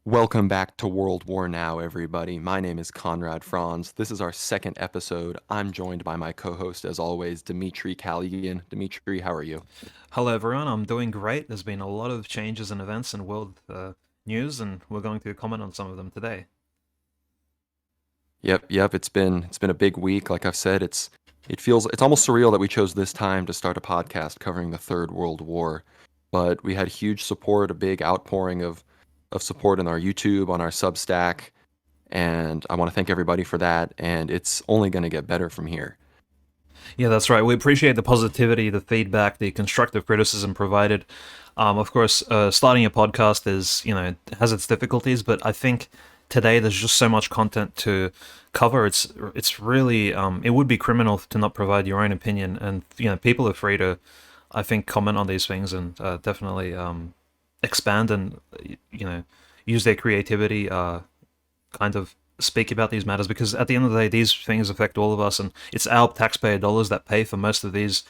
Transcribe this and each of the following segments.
Welcome back to World War Now, everybody. My name is Conrad Franz. This is our second episode. I'm joined by my co-host, as always, Dmitry Kaligian. Dmitry, how are you? Hello, everyone. I'm doing great. There's been a lot of changes and events in world news, and we're going to comment on some of them today. Yep. It's been a big week. Like I've said, it's almost surreal that we chose this time to start a podcast covering the Third World War. But we had huge support, a big outpouring of support on our YouTube, on our Substack, and I want to thank everybody for that. And it's only going to get better from here. Yeah, that's right. We appreciate the positivity, the feedback, the constructive criticism provided. Of course, starting a podcast has its difficulties, but I think today there's just so much content to cover. It's really it would be criminal to not provide your own opinion, and people are free to, I think, comment on these things and definitely expand and you know use their creativity. Kind of speak about these matters because at the end of the day, these things affect all of us, and it's our taxpayer dollars that pay for most of these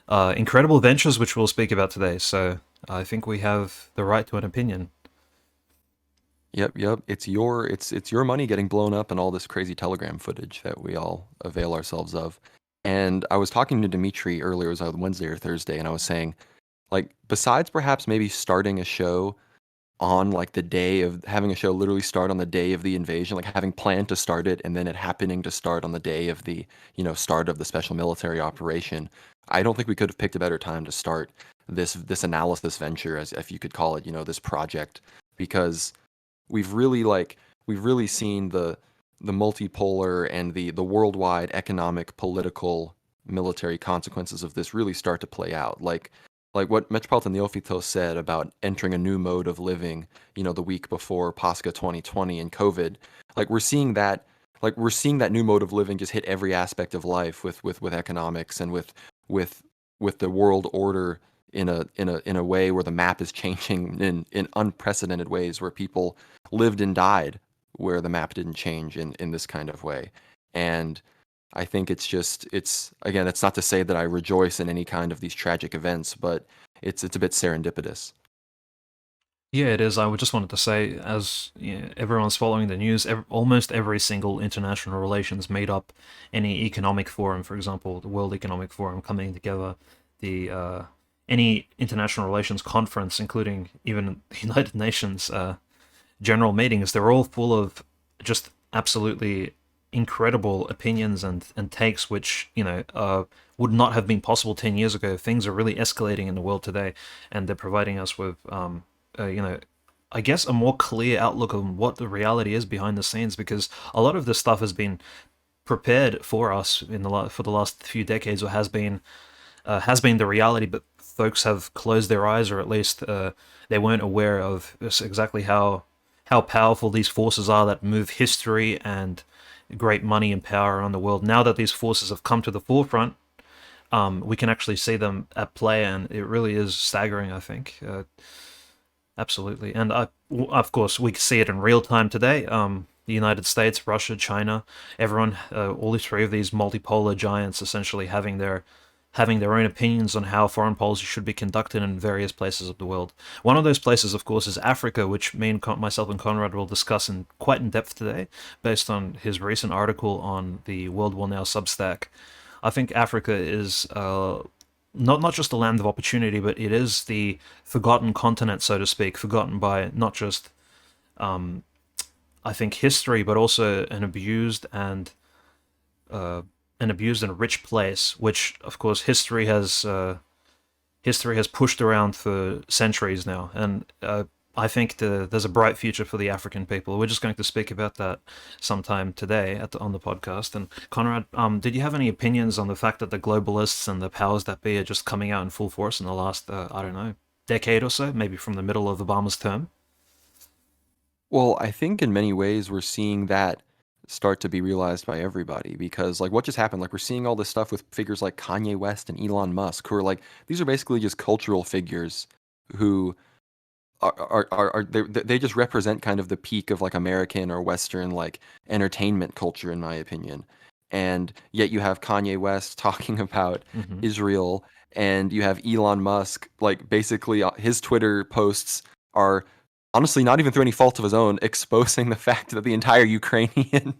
incredible ventures, which we'll speak about today. So I think we have the right to an opinion. Yep. It's your money getting blown up and all this crazy Telegram footage that we all avail ourselves of. And I was talking to Dimitri earlier, it was on Wednesday or Thursday, and I was saying, like, besides perhaps maybe starting a show on like the day of having a show literally start on the day of the invasion, like having planned to start it and then it happening to start on the day of the, start of the special military operation, I don't think we could have picked a better time to start this analysis venture, as if you could call it, this project, because we've really like we've really seen the multipolar and the worldwide economic, political, military consequences of this really start to play out. Like what Metropolitan Neophytos said about entering a new mode of living, the week before Pascha 2020 and COVID. Like we're seeing that new mode of living just hit every aspect of life with economics and with with the world order in a way where the map is changing in unprecedented ways, where people lived and died where the map didn't change in this kind of way. And I think it's again, it's not to say that I rejoice in any kind of these tragic events, but it's a bit serendipitous. Yeah, it is. I would just wanted to say, as everyone's following the news, almost every single international relations made up any economic forum, for example, the World Economic Forum coming together, the any international relations conference, including even the United Nations general meetings, they're all full of just absolutely incredible opinions and takes, which would not have been possible 10 years ago. Things are really escalating in the world today, and they're providing us with uh, you know I guess a more clear outlook on what the reality is behind the scenes, because a lot of this stuff has been prepared for us for the last few decades, or has been the reality, but folks have closed their eyes, or at least they weren't aware of just exactly how powerful these forces are that move history and great money and power around the world. Now that these forces have come to the forefront, we can actually see them at play, and it really is staggering, I think. Absolutely. And of course, we see it in real time today. The United States, Russia, China, everyone, all these three of these multipolar giants essentially having their own opinions on how foreign policy should be conducted in various places of the world. One of those places, of course, is Africa, which myself and Conrad will discuss in quite in depth today, based on his recent article on the World War Now Substack. I think Africa is not just the land of opportunity, but it is the forgotten continent, so to speak, forgotten by not just I think history, but also uh, an abused and rich place, which of course history has pushed around for centuries now, and I think there's a bright future for the African people. We're just going to speak about that sometime today on the podcast. And Conrad, did you have any opinions on the fact that the globalists and the powers that be are just coming out in full force in the last, I don't know, decade or so, maybe from the middle of Obama's term? Well, I think in many ways we're seeing that start to be realized by everybody, because like what just happened, like we're seeing all this stuff with figures like Kanye West and Elon Musk, who are like, these are basically just cultural figures who they just represent kind of the peak of like American or Western like entertainment culture, in my opinion. And yet you have Kanye West talking about Hmm. Israel, and you have Elon Musk like basically his Twitter posts are honestly, not even through any fault of his own, exposing the fact that the entire Ukrainian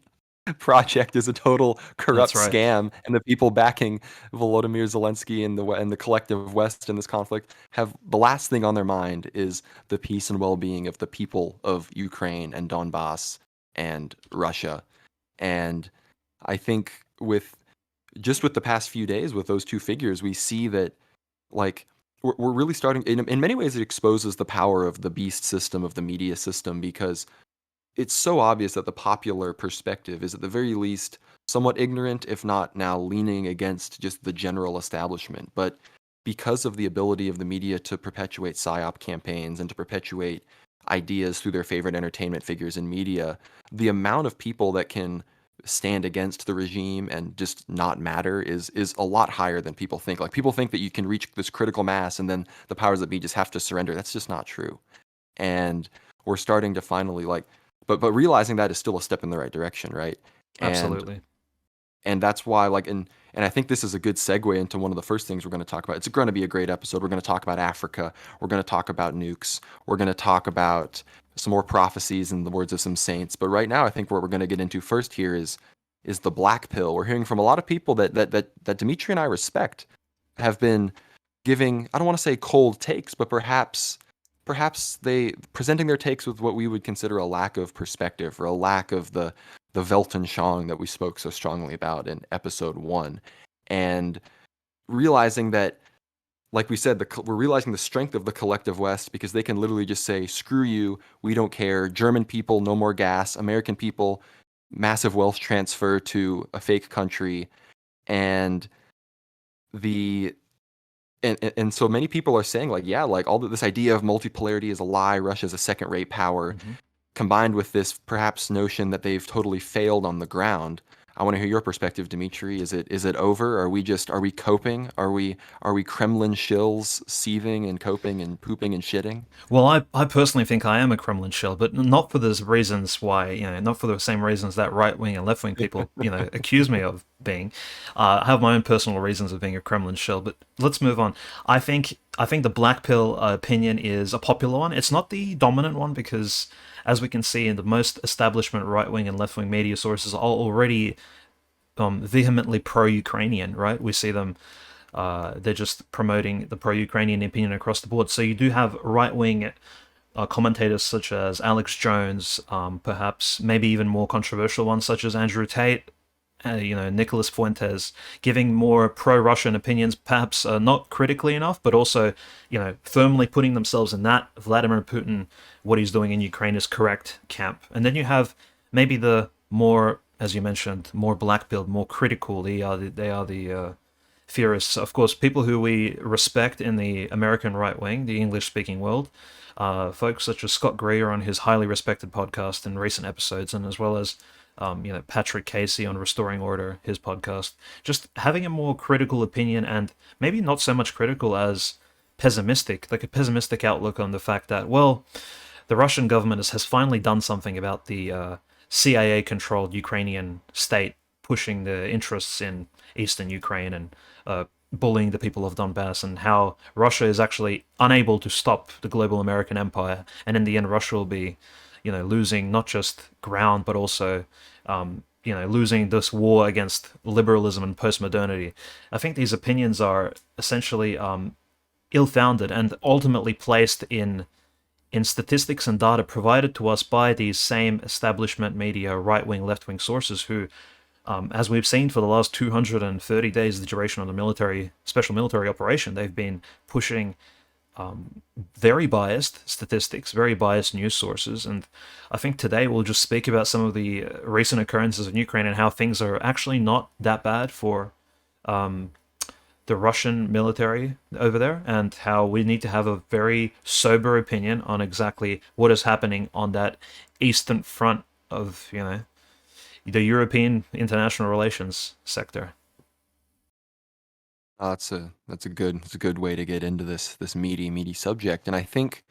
project is a total That's corrupt right. scam, and the people backing Volodymyr Zelensky and the collective West in this conflict have the last thing on their mind is the peace and well-being of the people of Ukraine and Donbass and Russia. And I think with the past few days with those two figures, we see that like we're really starting in many ways it exposes the power of the beast system of the media system because it's so obvious that the popular perspective is at the very least somewhat ignorant, if not now leaning against just the general establishment. But because of the ability of the media to perpetuate psyop campaigns and to perpetuate ideas through their favorite entertainment figures in media, the amount of people that can stand against the regime and just not matter is a lot higher than people think. Like people think that you can reach this critical mass and then the powers that be just have to surrender. That's just not true. And we're starting to finally but realizing that is still a step in the right direction, right? And Absolutely. that's why and I think this is a good segue into one of the first things we're going to talk about. It's going to be a great episode. We're going to talk about Africa. We're going to talk about nukes. We're going to talk about some more prophecies in the words of some saints. But right now, I think what we're going to get into first here is the black pill. We're hearing from a lot of people that Dimitri and I respect have been giving, I don't want to say cold takes, but perhaps they presenting their takes with what we would consider a lack of perspective or a lack of the Weltanschauung that we spoke so strongly about in episode 1, and realizing that, like we said, we're realizing the strength of the collective West because they can literally just say, "Screw you, we don't care." German people, no more gas. American people, massive wealth transfer to a fake country, and the and so many people are saying like, yeah, like this idea of multipolarity is a lie. Russia's a second-rate power, Hmm. combined with this perhaps notion that they've totally failed on the ground. I want to hear your perspective, Dimitri. Is it over? Are we coping? Are we Kremlin shills seething and coping and pooping and shitting? Well, I personally think I am a Kremlin shell, but not for the reasons why, not for the same reasons that right wing and left wing people, accuse me of being. I have my own personal reasons of being a Kremlin shell, but let's move on. I think the black pill opinion is a popular one. It's not the dominant one because, as we can see, in the most establishment right wing and left wing media sources are already vehemently pro-Ukrainian, right? We see them they're just promoting the pro-Ukrainian opinion across the board. So you do have right-wing commentators such as Alex Jones, perhaps maybe even more controversial ones such as Andrew Tate, Nicholas Fuentes, giving more pro-Russian opinions, perhaps not critically enough, but also, firmly putting themselves in that Vladimir Putin, what he's doing in Ukraine is correct camp. And then you have maybe the more, as you mentioned, more black-pilled, more critical. They are the theorists, of course, people who we respect in the American right wing, the English speaking world, folks such as Scott Greer on his highly respected podcast in recent episodes, and as well as Patrick Casey on Restoring Order, his podcast, just having a more critical opinion and maybe not so much critical as pessimistic, like a pessimistic outlook on the fact that, well, the Russian government has finally done something about the CIA controlled Ukrainian state pushing the interests in eastern Ukraine and bullying the people of Donbass, and how Russia is actually unable to stop the global American empire, and in the end, Russia will be, losing not just ground but also, losing this war against liberalism and postmodernity. I think these opinions are essentially ill-founded and ultimately placed in statistics and data provided to us by these same establishment media, right-wing, left-wing sources who, as we've seen for the last 230 days, the duration of the special military operation, they've been pushing very biased statistics, very biased news sources. And I think today we'll just speak about some of the recent occurrences in Ukraine and how things are actually not that bad for the Russian military over there, and how we need to have a very sober opinion on exactly what is happening on that eastern front of, the European international relations sector. That's a good way to get into this meaty subject. And I think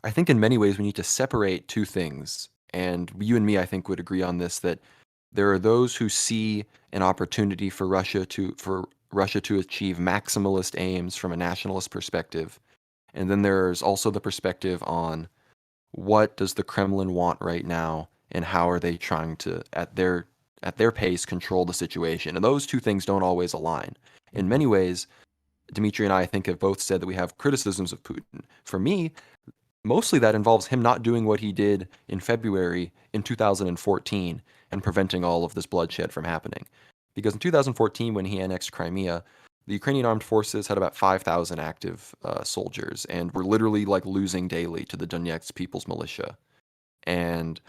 in many ways we need to separate two things. And you and me, I think, would agree on this, that there are those who see an opportunity for Russia to achieve maximalist aims from a nationalist perspective. And then there's also the perspective on what does the Kremlin want right now, and how are they trying to, at their pace, control the situation? And those two things don't always align. In many ways, Dmitry and I think have both said that we have criticisms of Putin. For me, mostly that involves him not doing what he did in February in 2014 and preventing all of this bloodshed from happening. Because in 2014, when he annexed Crimea, the Ukrainian armed forces had about 5,000 active soldiers and were literally like losing daily to the Donetsk People's Militia. And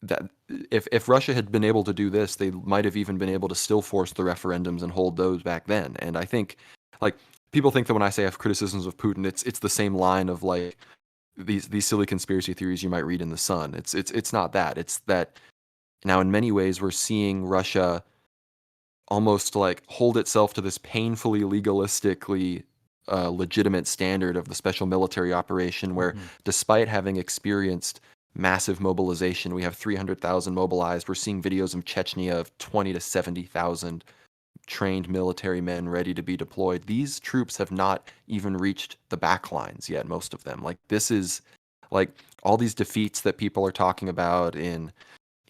that if Russia had been able to do this, they might have even been able to still force the referendums and hold those back then. And I think, like, people think that when I say I have criticisms of Putin, it's the same line of like these silly conspiracy theories you might read in the Sun. It's not that. It's that now in many ways we're seeing Russia almost like hold itself to this painfully legalistically legitimate standard of the special military operation, where despite having experienced massive mobilization, we have 300,000 mobilized. We're seeing videos of Chechnya of 20 to 70,000 trained military men ready to be deployed. These troops have not even reached the back lines yet, most of them. Like, this is like all these defeats that people are talking about in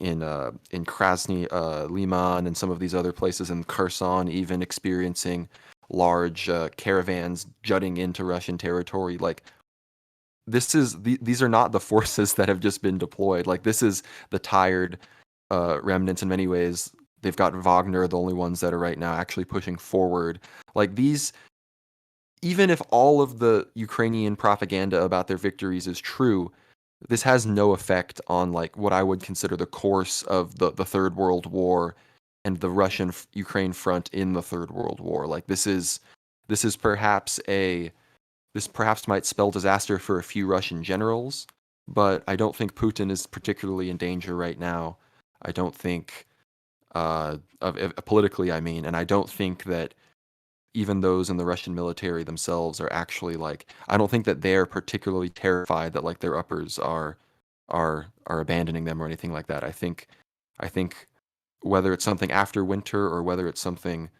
Krasny Liman and some of these other places, in Kherson, even experiencing large caravans jutting into Russian territory. Like, these are not the forces that have just been deployed. Like, this is the tired remnants in many ways. They've got Wagner, the only ones that are right now actually pushing forward. Like, these, even if all of the Ukrainian propaganda about their victories is true, this has no effect on like what I would consider the course of the Third World War and the Russian Ukraine front in the Third World War. Like, this is this perhaps might spell disaster for a few Russian generals, but I don't think Putin is particularly in danger right now. I don't think politically, I mean, and I don't think that even those in the Russian military themselves are actually like, I don't think that they're particularly terrified that like their uppers are abandoning them or anything like that. I think whether it's something after winter or whether it's something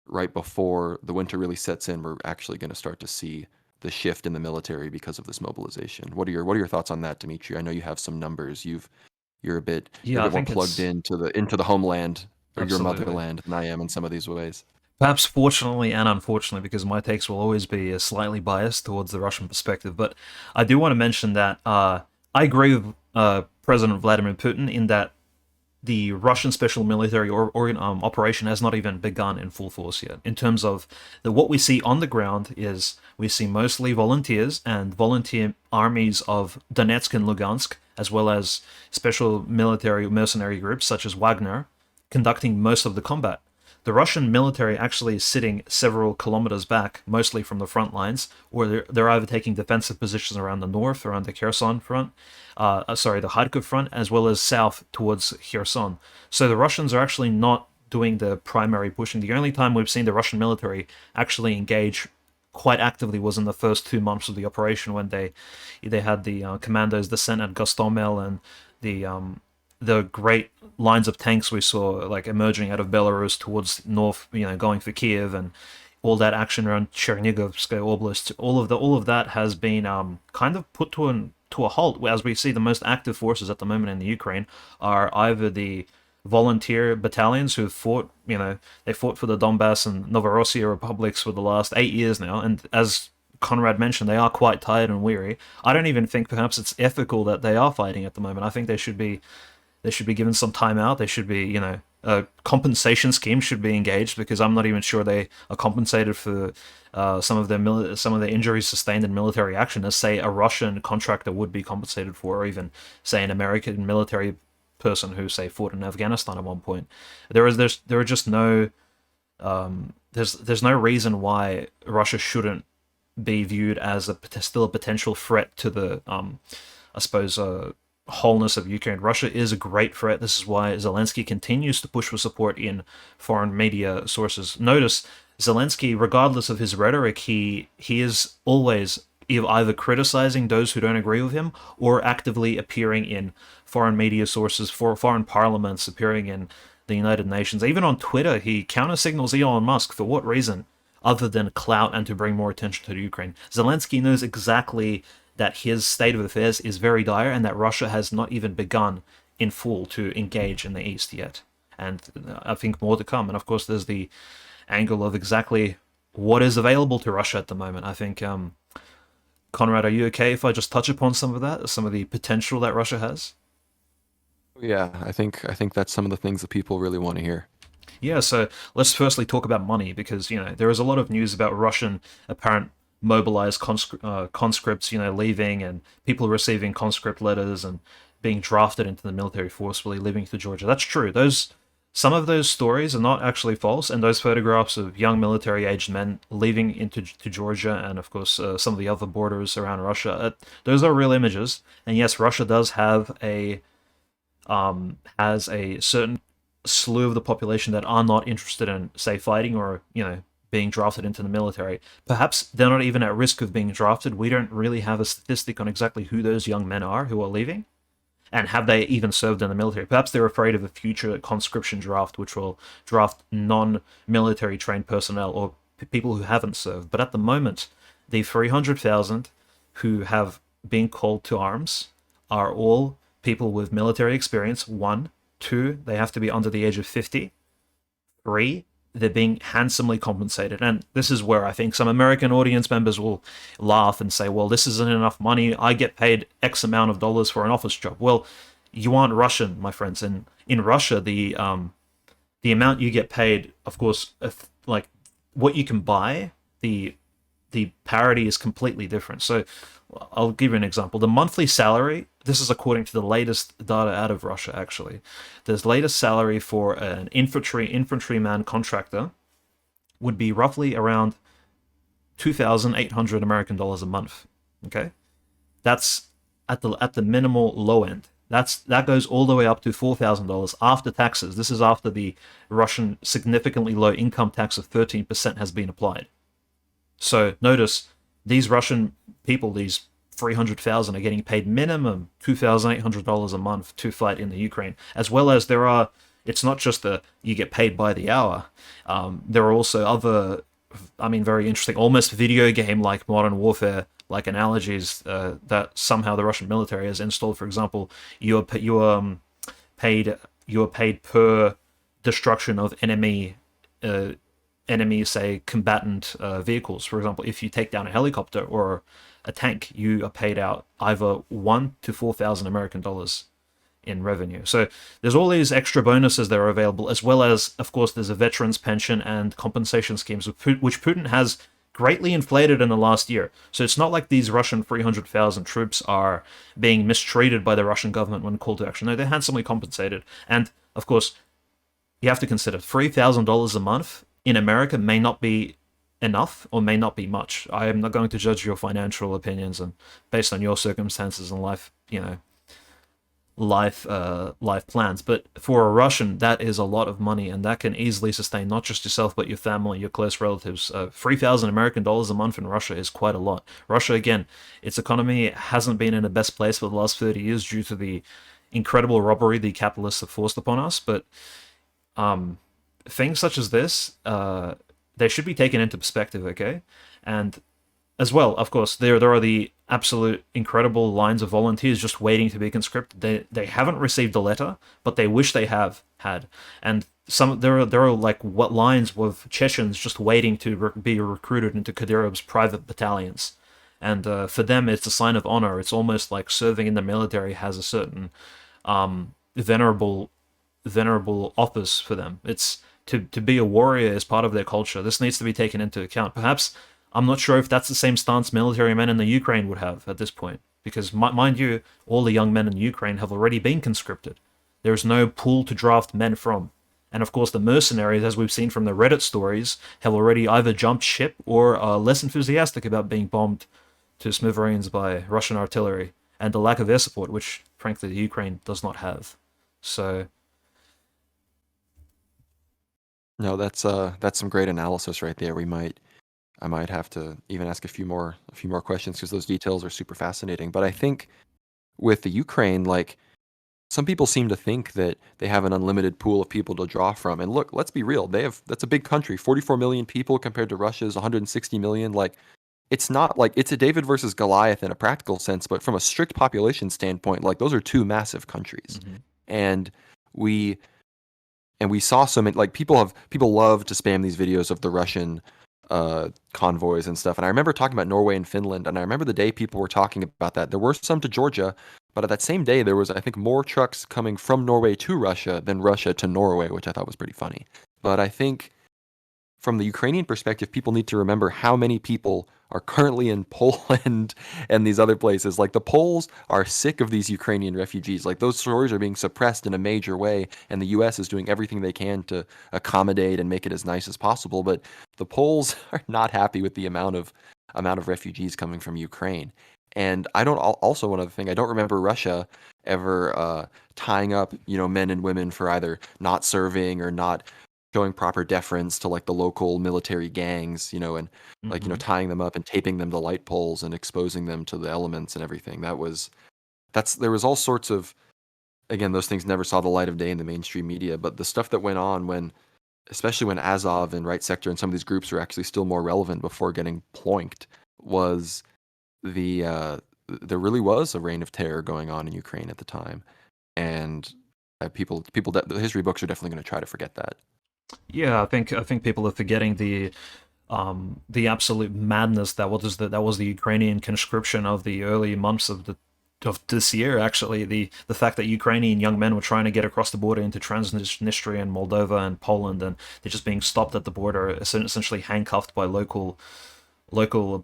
right before the winter really sets in, we're actually going to start to see the shift in the military because of this mobilization. What are your thoughts on that, Dimitri? I know you have some numbers. You're a bit you're a Yeah, I bit more think plugged it's into the homeland or your absolutely. motherland than I am in some of these ways. Perhaps fortunately and unfortunately, because my takes will always be slightly biased towards the Russian perspective. But I do want to mention that I agree with President Vladimir Putin in that the Russian special military operation has not even begun in full force yet. In terms of what we see on the ground is we see mostly volunteers and volunteer armies of Donetsk and Lugansk, as well as special military mercenary groups such as Wagner, conducting most of the combat. The Russian military actually is sitting several kilometers back, mostly from the front lines, or they're either taking defensive positions around the north, around the Kherson front, the Kharkiv front, as well as south towards Kherson. So the Russians are actually not doing the primary pushing. The only time we've seen the Russian military actually engage quite actively was in the first 2 months of the operation, when they had the commandos descent at Gostomel, and the great lines of tanks we saw like emerging out of Belarus towards north, going for Kiev, and all that action around Chernigovsk Oblast. All of that has been kind of put to a halt. As we see, the most active forces at the moment in the Ukraine are either the volunteer battalions who fought, they fought for the Donbass and Novorossiya republics for the last 8 years now, and as Conrad mentioned, they are quite tired and weary. I don't even think perhaps it's ethical that they are fighting at the moment. I think they should be given some time out. They should be, a compensation scheme should be engaged, because I'm not even sure they are compensated for some of their injuries sustained in military action, as say a Russian contractor would be compensated for, or even say an American military person who say fought in Afghanistan at one point. There are just no there's no reason why Russia shouldn't be viewed as still a potential threat to the I suppose wholeness of Ukraine. Russia is a great threat. This is why Zelensky continues to push for support in foreign media sources. Notice Zelensky, regardless of his rhetoric, he is always either criticizing those who don't agree with him, or actively appearing in foreign media sources, for foreign parliaments, appearing in the United Nations. Even on Twitter, he countersignals Elon Musk. For what reason? Other than clout and to bring more attention to the Ukraine. Zelensky knows exactly that his state of affairs is very dire and that Russia has not even begun in full to engage in the East yet. And I think more to come. And of course, there's the angle of exactly what is available to Russia at the moment. I think, Conrad, are you okay if I just touch upon some of that, some of the potential that Russia has? Yeah, I think that's some of the things that people really want to hear. Yeah, so let's firstly talk about money because there is a lot of news about Russian apparent mobilized conscripts, leaving and people receiving conscript letters and being drafted into the military forcefully, leaving to Georgia. That's true. Those Some of those stories are not actually false, and those photographs of young military-aged men leaving into to Georgia and, of course, some of the other borders around Russia, those are real images. And yes, Russia does have a has a certain slew of the population that are not interested in, say, fighting or being drafted into the military. Perhaps they're not even at risk of being drafted. We don't really have a statistic on exactly who those young men are who are leaving, and have they even served in the military. Perhaps they're afraid of a future conscription draft, which will draft non-military trained personnel or people who haven't served. But at the moment, the 300,000 who have been called to arms are all people with military experience. One, two, they have to be under the age of 50. Three, they're being handsomely compensated. And this is where I think some American audience members will laugh and say, well, this isn't enough money. I get paid X amount of dollars for an office job. Well, you aren't Russian, my friends. And in Russia, the amount you get paid, of course, if, like what you can buy, the parity is completely different. So I'll give you an example. The monthly salary, this is according to the latest data out of Russia, actually. The latest salary for an infantryman contractor would be roughly around 2,800 American dollars a month. Okay? That's at the minimal low end. That goes all the way up to $4,000 after taxes. This is after the Russian significantly low income tax of 13% has been applied. So notice these Russian people, these 300,000, are getting paid minimum $2,800 a month to fight in the Ukraine, as well as it's not just you get paid by the hour. There are also other, very interesting, almost video game like modern warfare like analogies that somehow the Russian military has installed. For example, you are paid per destruction of enemy, say, combatant vehicles. For example, if you take down a helicopter or a tank, you are paid out either 1 to 4,000 American dollars in revenue. So there's all these extra bonuses that are available, as well as, of course, there's a veterans pension and compensation schemes, which Putin has greatly inflated in the last year. So it's not like these Russian 300,000 troops are being mistreated by the Russian government when called to action. No, they're handsomely compensated. And, of course, you have to consider $3,000 a month in America may not be enough or may not be much. I am not going to judge your financial opinions and based on your circumstances and life plans. But for a Russian, that is a lot of money, and that can easily sustain not just yourself but your family, your close relatives. 3,000 American dollars a month in Russia is quite a lot. Russia, again, its economy hasn't been in the best place for the last 30 years due to the incredible robbery the capitalists have forced upon us. But things such as this, they should be taken into perspective, okay? And as well, of course, there are the absolute incredible lines of volunteers just waiting to be conscripted. They haven't received a letter, but they wish they have had. And there are like what lines with Chechens just waiting to be recruited into Kadyrov's private battalions. And for them, it's a sign of honor. It's almost like serving in the military has a certain venerable office for them. It's to be a warrior is part of their culture. This needs to be taken into account. Perhaps, I'm not sure if that's the same stance military men in the Ukraine would have at this point, because mind you, all the young men in Ukraine have already been conscripted. There is no pool to draft men from. And of course, the mercenaries, as we've seen from the Reddit stories, have already either jumped ship or are less enthusiastic about being bombed to smithereens by Russian artillery and the lack of air support, which, frankly, the Ukraine does not have. So No, that's some great analysis right there. I might have to even ask a few more questions because those details are super fascinating. But I think with the Ukraine, like some people seem to think that they have an unlimited pool of people to draw from. And look, let's be real. That's a big country, 44 million people compared to Russia's 160 million. Like it's not like it's a David versus Goliath in a practical sense, but from a strict population standpoint, like those are two massive countries. Hmm. And we we saw so many like people love to spam these videos of the Russian convoys and stuff. And I remember talking about Norway and Finland, and I remember the day people were talking about that. There were some to Georgia, but at that same day there was I think more trucks coming from Norway to Russia than Russia to Norway, which I thought was pretty funny. But I think from the Ukrainian perspective, people need to remember how many people are currently in Poland and these other places. Like the Poles are sick of these Ukrainian refugees. Like those stories are being suppressed in a major way, and the U.S. is doing everything they can to accommodate and make it as nice as possible. But the Poles are not happy with the amount of refugees coming from Ukraine. And I don't also one other thing, I don't remember Russia ever tying up, men and women for either not serving or not showing proper deference to like the local military gangs, and like, Hmm. tying them up and taping them to light poles and exposing them to the elements and everything. There was all sorts of, again, those things never saw the light of day in the mainstream media, but the stuff that went on especially when Azov and Right Sector and some of these groups were actually still more relevant before getting ploinked, was there really was a reign of terror going on in Ukraine at the time. And the history books are definitely going to try to forget that. Yeah, I think people are forgetting the absolute madness that was the Ukrainian conscription of the early months of this year. Actually, the fact that Ukrainian young men were trying to get across the border into Transnistria and Moldova and Poland, and they're just being stopped at the border, essentially handcuffed by local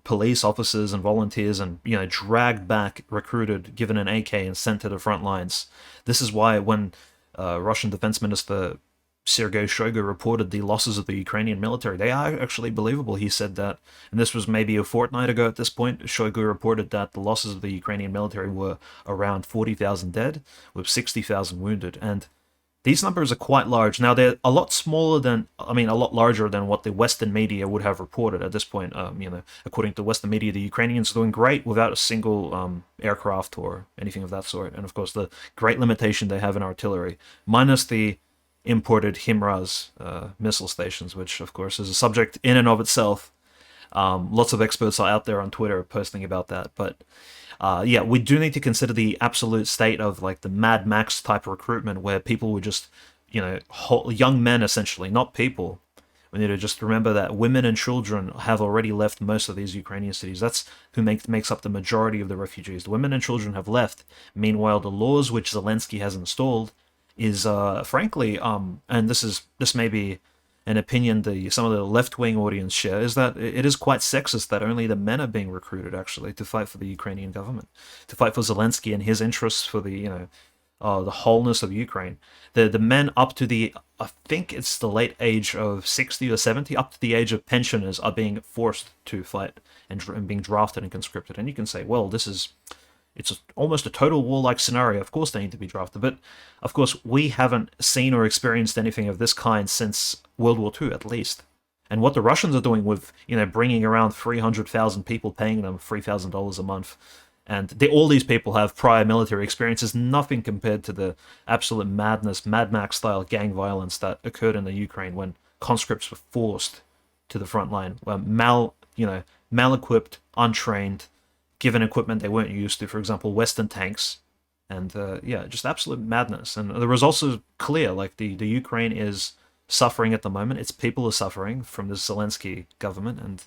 police officers and volunteers, and dragged back, recruited, given an AK, and sent to the front lines. This is why when Russian Defense Minister Sergei Shoigu reported the losses of the Ukrainian military, they are actually believable. He said that, and this was maybe a fortnight ago at this point, Shoigu reported that the losses of the Ukrainian military were around 40,000 dead, with 60,000 wounded. And these numbers are quite large. Now, they're a lot smaller than, I mean, a lot larger than what the Western media would have reported at this point. According to Western media, the Ukrainians are doing great without a single aircraft or anything of that sort. And of course, the great limitation they have in artillery, minus the imported HIMARS missile stations, which of course is a subject in and of itself. Lots of experts are out there on Twitter posting about that, but yeah, we do need to consider the absolute state of like the Mad Max type recruitment, where people were just, young men essentially, not people. We need to just remember that women and children have already left most of these Ukrainian cities. That's who makes up the majority of the refugees. The women and children have left. Meanwhile, the laws which Zelensky has installed is, frankly, and this may be an opinion some of the left wing audience share, is that it is quite sexist that only the men are being recruited actually to fight for the Ukrainian government, to fight for Zelensky and his interests for the wholeness of Ukraine. The men up to the, I think it's the late age of 60 or 70, up to the age of pensioners, are being forced to fight and being drafted and conscripted. And you can say, well, it's almost a total war-like scenario. Of course they need to be drafted, but of course we haven't seen or experienced anything of this kind since World War II, at least. And what the Russians are doing with, bringing around 300,000 people, paying them $3,000 a month, and all these people have prior military experiences, nothing compared to the absolute madness, Mad Max-style gang violence that occurred in the Ukraine when conscripts were forced to the front line, were mal-equipped, untrained, given equipment they weren't used to, for example, Western tanks, and yeah, just absolute madness. And the results are clear. Like the Ukraine is suffering at the moment. Its people are suffering from the Zelensky government, and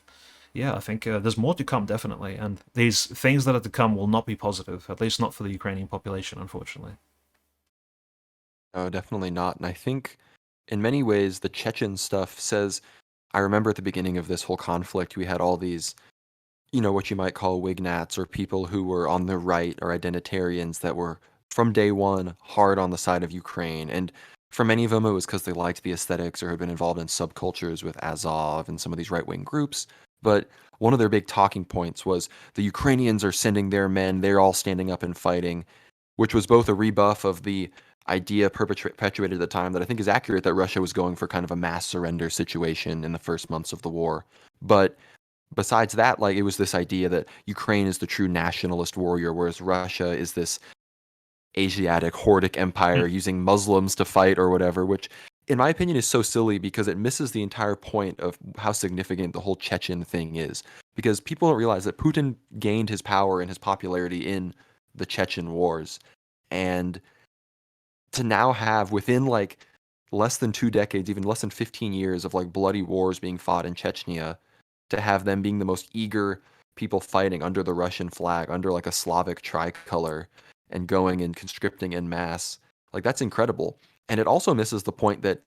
yeah, I think there's more to come, definitely. And these things that are to come will not be positive, at least not for the Ukrainian population, unfortunately. No, definitely not. And I think in many ways the Chechen stuff says, I remember at the beginning of this whole conflict, we had all these, what you might call Wignats, or people who were on the right, or identitarians that were from day one hard on the side of Ukraine. And for many of them, it was because they liked the aesthetics or had been involved in subcultures with Azov and some of these right-wing groups. But one of their big talking points was the Ukrainians are sending their men, they're all standing up and fighting, which was both a rebuff of the idea perpetuated at the time that I think is accurate, that Russia was going for kind of a mass surrender situation in the first months of the war. But besides that, like, it was this idea that Ukraine is the true nationalist warrior, whereas Russia is this Asiatic hordic empire using Muslims to fight or whatever, which in my opinion is so silly because it misses the entire point of how significant the whole Chechen thing is. because people don't realize that Putin gained his power and his popularity in the Chechen wars. And to now have within like less than 2 decades, even less than 15 years of like bloody wars being fought in Chechnya, to have them being the most eager people fighting under the Russian flag, under like a Slavic tricolor, and going and conscripting en masse, like that's incredible. And it also misses the point that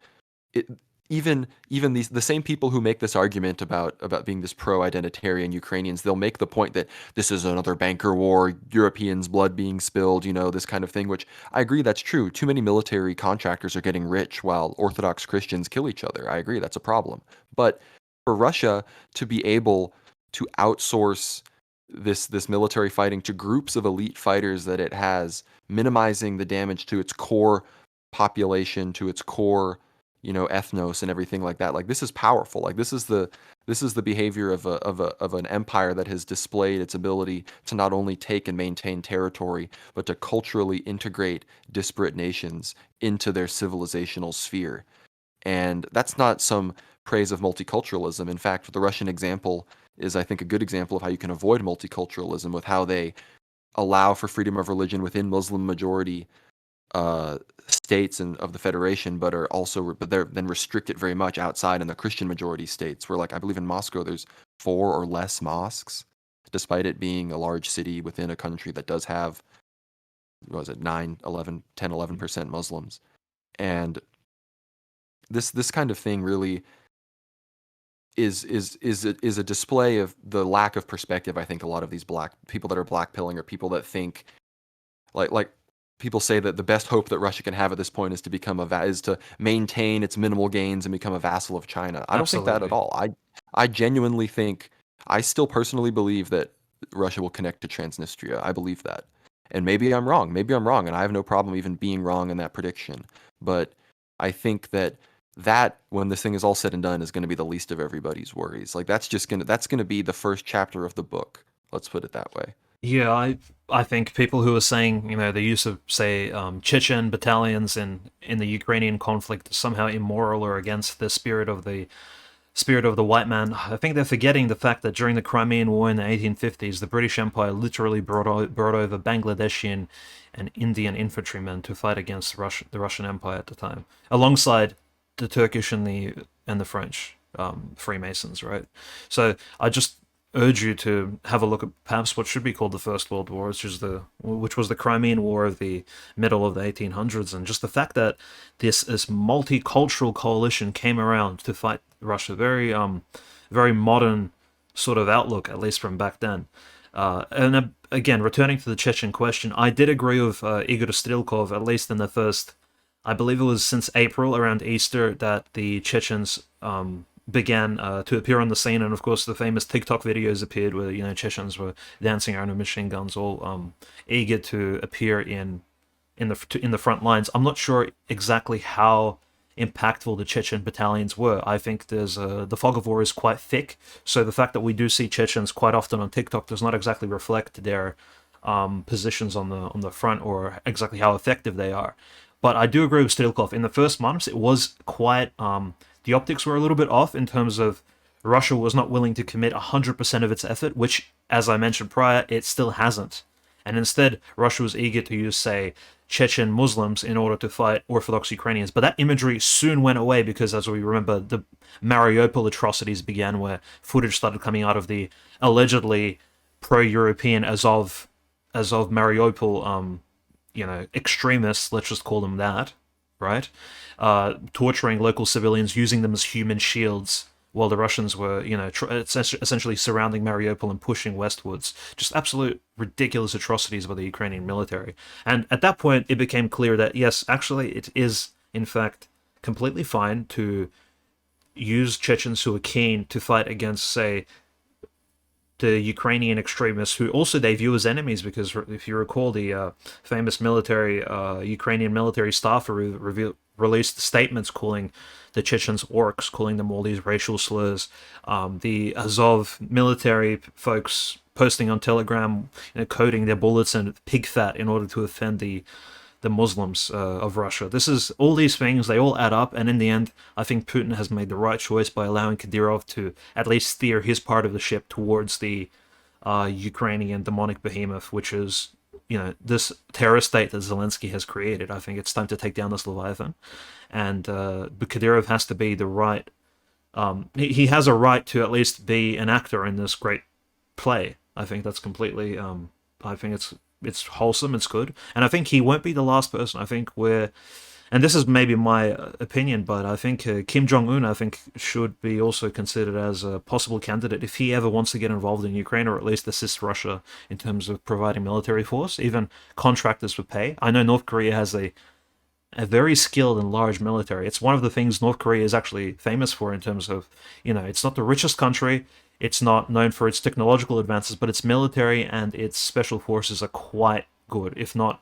it even the same people who make this argument about being this pro-identitarian Ukrainians, they'll make the point that this is another banker war, Europeans' blood being spilled, this kind of thing, which I agree that's true. Too many military contractors are getting rich while Orthodox Christians kill each other. I agree that's a problem. But for Russia to be able to outsource this military fighting to groups of elite fighters that it has, minimizing the damage to its core population, to its core ethnos and everything like that. Like this is powerful. Like this is the behavior of an empire that has displayed its ability to not only take and maintain territory, but to culturally integrate disparate nations into their civilizational sphere. And that's not some praise of multiculturalism. In fact, the Russian example is, I think, a good example of how you can avoid multiculturalism with how they allow for freedom of religion within Muslim majority states and of the federation, but they're then restrict it very much outside in the Christian majority states, where like I believe in Moscow there's 4 or less mosques, despite it being a large city within a country that does have, what was it, 9, 11, 10, 11% Muslims. And this kind of thing really is a display of the lack of perspective. I think a lot of these black people that are blackpilling are people that think like people say that the best hope that Russia can have at this point is to become is to maintain its minimal gains and become a vassal of China. I don't think that at Absolutely. all. I genuinely think, I still personally believe that Russia will connect to Transnistria. I believe that. And maybe I'm wrong. Maybe I'm wrong, and I have no problem even being wrong in that prediction. But I think that when this thing is all said and done is going to be the least of everybody's worries. Like that's going to be the first chapter of the book. Let's put it that way. Yeah, I think people who are saying, the use of, say, Chechen battalions in the Ukrainian conflict is somehow immoral or against the spirit of the white man, I think they're forgetting the fact that during the Crimean War in the 1850s, the British Empire literally brought over Bangladeshi and Indian infantrymen to fight against the Russian Empire at the time, alongside the Turkish and the French Freemasons, right? So I just urge you to have a look at perhaps what should be called the First World War, which was the Crimean War of the middle of the 1800s, and just the fact that this multicultural coalition came around to fight Russia, very modern sort of outlook, at least from back then. And again, returning to the Chechen question, I did agree with Igor Strelkov, at least in the first, I believe it was since April, around Easter, that the Chechens began to appear on the scene, and of course the famous TikTok videos appeared where Chechens were dancing around with machine guns, all eager to appear in the front lines. I'm not sure exactly how impactful the Chechen battalions were. I think the fog of war is quite thick, so the fact that we do see Chechens quite often on TikTok does not exactly reflect their positions on the front or exactly how effective they are. But I do agree with Stilkov. In the first months, it was quite the optics were a little bit off in terms of Russia was not willing to commit 100% of its effort, which, as I mentioned prior, it still hasn't. And instead, Russia was eager to use, say, Chechen Muslims in order to fight Orthodox Ukrainians. But that imagery soon went away because, as we remember, the Mariupol atrocities began, where footage started coming out of the allegedly pro-European Azov Mariupol, extremists, let's just call them that, right? Torturing local civilians, using them as human shields, while the Russians were, essentially surrounding Mariupol and pushing westwards. Just absolute ridiculous atrocities by the Ukrainian military. And at that point, it became clear that, yes, actually, it is, in fact, completely fine to use Chechens who are keen to fight against, say, the Ukrainian extremists, who also they view as enemies, because if you recall, the famous Ukrainian military staffer who released statements calling the Chechens orcs, calling them all these racial slurs. The Azov military folks posting on Telegram, coding their bullets in pig fat in order to offend the the Muslims of Russia. This is all these things, they all add up, and in the end, I think Putin has made the right choice by allowing Kadyrov to at least steer his part of the ship towards the Ukrainian demonic behemoth, which is, this terrorist state that Zelensky has created. I think it's time to take down this Leviathan, and Kadyrov has to be the right. He has a right to at least be an actor in this great play. I think that's completely. I think it's wholesome. It's good, and I think he won't be the last person. I think we're, and this is maybe my opinion, but I think Kim Jong Un, I think, should be also considered as a possible candidate if he ever wants to get involved in Ukraine, or at least assist Russia in terms of providing military force, even contractors for pay. I know North Korea has a very skilled and large military. It's one of the things North Korea is actually famous for in terms of, it's not the richest country, it's not known for its technological advances, but its military and its special forces are quite good, if not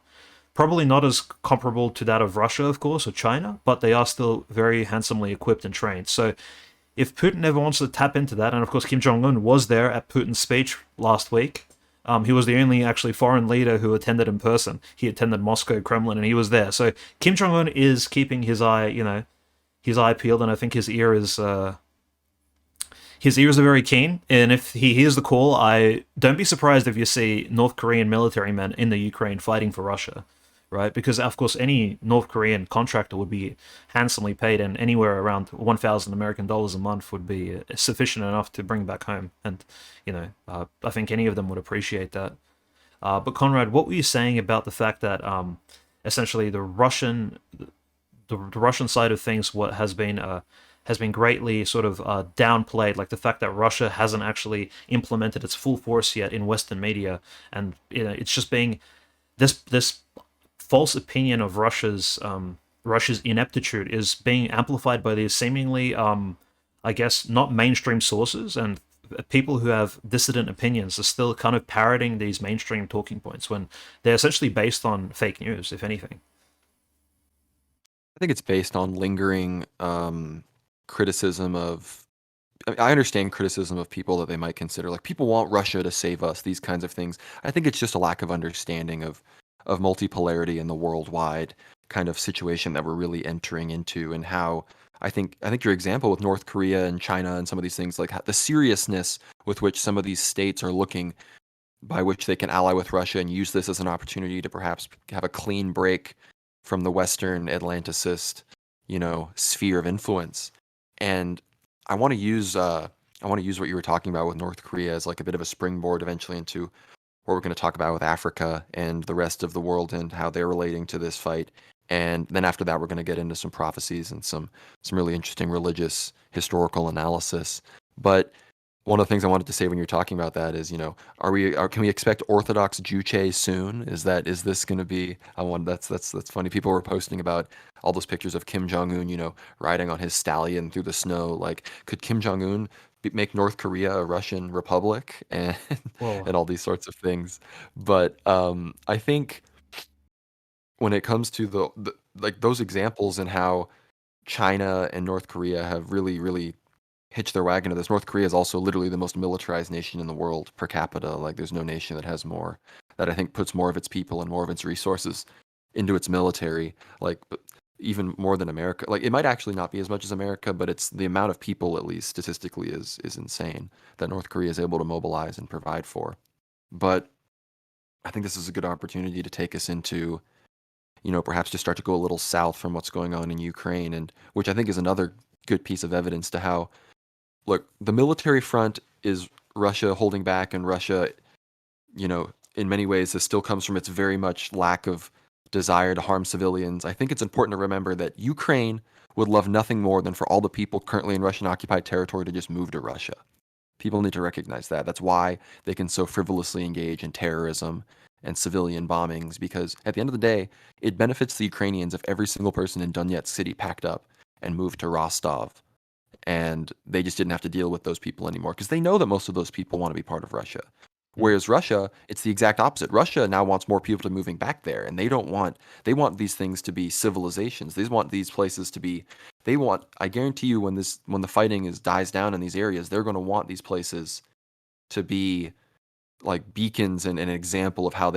probably not as comparable to that of Russia, of course, or China, but they are still very handsomely equipped and trained. So if Putin ever wants to tap into that, and of course Kim Jong Un was there at Putin's speech last week. He was the only actually foreign leader who attended in person. He attended Moscow, Kremlin, and he was there. So Kim Jong Un is keeping his eye, his eye peeled, and I think his ears are very keen. And if he hears the call, I don't be surprised if you see North Korean military men in the Ukraine fighting for Russia, right? Because of course any North Korean contractor would be handsomely paid, and anywhere around 1,000 American dollars a month would be sufficient enough to bring back home. And I think any of them would appreciate that. But Conrad, what were you saying about the fact that essentially the Russian side of things what has been greatly sort of downplayed, like the fact that Russia hasn't actually implemented its full force yet in Western media, and it's just being this false opinion of Russia's ineptitude is being amplified by these seemingly, I guess, not mainstream sources, and people who have dissident opinions are still kind of parroting these mainstream talking points when they're essentially based on fake news, if anything. I think it's based on lingering criticism of. I understand criticism of people that they might consider like people want Russia to save us, these kinds of things. I think it's just a lack of understanding of multipolarity in the worldwide kind of situation that we're really entering into, and how I think your example with North Korea and China and some of these things, like the seriousness with which some of these states are looking, by which they can ally with Russia and use this as an opportunity to perhaps have a clean break from the Western Atlanticist, sphere of influence. And I want to use what you were talking about with North Korea as like a bit of a springboard eventually into what we're going to talk about with Africa and the rest of the world and how they're relating to this fight. And then after that, we're going to get into some prophecies and some really interesting religious historical analysis. But one of the things I wanted to say when you're talking about that is, can we expect Orthodox Juche soon? Is this going to be? That's funny. People were posting about all those pictures of Kim Jong Un, riding on his stallion through the snow. Like, could Kim Jong Un make North Korea a Russian republic and Well, and all these sorts of things? But I think when it comes to the like those examples and how China and North Korea have really, really hitch their wagon to this. North Korea is also literally the most militarized nation in the world per capita. Like, there's no nation that has more, that I think puts more of its people and more of its resources into its military. Like, even more than America. Like, it might actually not be as much as America, but it's the amount of people, at least statistically, is insane that North Korea is able to mobilize and provide for. But I think this is a good opportunity to take us into, perhaps to start to go a little south from what's going on in Ukraine, and which I think is another good piece of evidence to how, look, the military front is Russia holding back, and Russia, in many ways, this still comes from its very much lack of desire to harm civilians. I think it's important to remember that Ukraine would love nothing more than for all the people currently in Russian occupied territory to just move to Russia. People need to recognize that. That's why they can so frivolously engage in terrorism and civilian bombings, because at the end of the day, it benefits the Ukrainians if every single person in Donetsk city packed up and moved to Rostov, and they just didn't have to deal with those people anymore because they know that most of those people want to be part of Russia. Whereas Russia, it's the exact opposite. Russia now wants more people to moving back there, and they want these things to be civilizations. They want these places to be, I guarantee you, when the fighting dies down in these areas, they're going to want these places to be like beacons and an example of how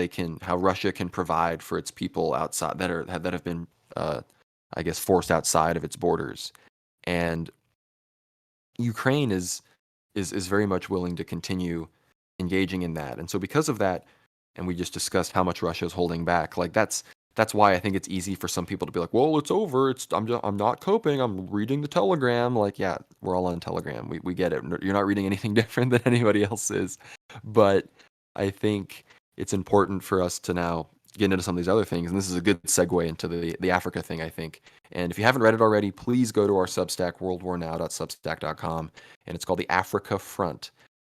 Russia can provide for its people outside that have been uh, I guess forced outside of its borders. And Ukraine is very much willing to continue engaging in that. And so because of that, and we just discussed how much Russia is holding back, like that's why I think it's easy for some people to be like, "Well, it's over. I'm not coping. I'm reading the Telegram." Like, yeah, we're all on Telegram. We get it. You're not reading anything different than anybody else is. But I think it's important for us to now get into some of these other things, and this is a good segue into the Africa thing, I think. And if you haven't read it already, please go to our Substack, worldwarnow.substack.com, and it's called the Africa Front.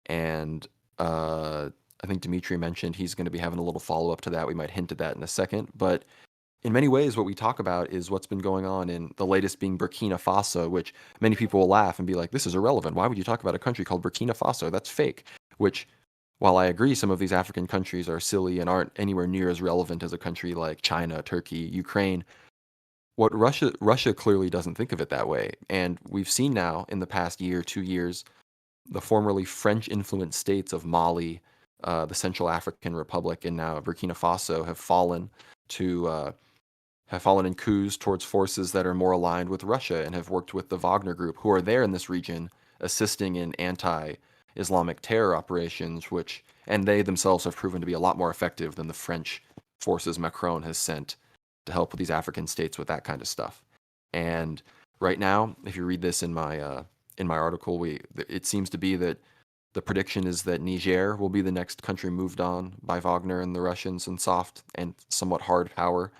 And I think Dimitri mentioned he's going to be having a little follow up to that. We might hint at that in a second. But in many ways, what we talk about is what's been going on in the latest being Burkina Faso, which many people will laugh and be like, this is irrelevant. Why would you talk about a country called Burkina Faso? That's fake. Which, while I agree some of these African countries are silly and aren't anywhere near as relevant as a country like China, Turkey, Ukraine, what Russia clearly doesn't think of it that way. And we've seen now in the past year, 2 years, the formerly French-influenced states of Mali, the Central African Republic, and now Burkina Faso to have fallen in coups towards forces that are more aligned with Russia and have worked with the Wagner Group, who are there in this region, assisting in anti-Islamic terror operations, and they themselves have proven to be a lot more effective than the French forces Macron has sent to help with these African states with that kind of stuff. And right now, if you read this in my article, it seems to be that the prediction is that Niger will be the next country moved on by Wagner and the Russians in soft and somewhat hard power,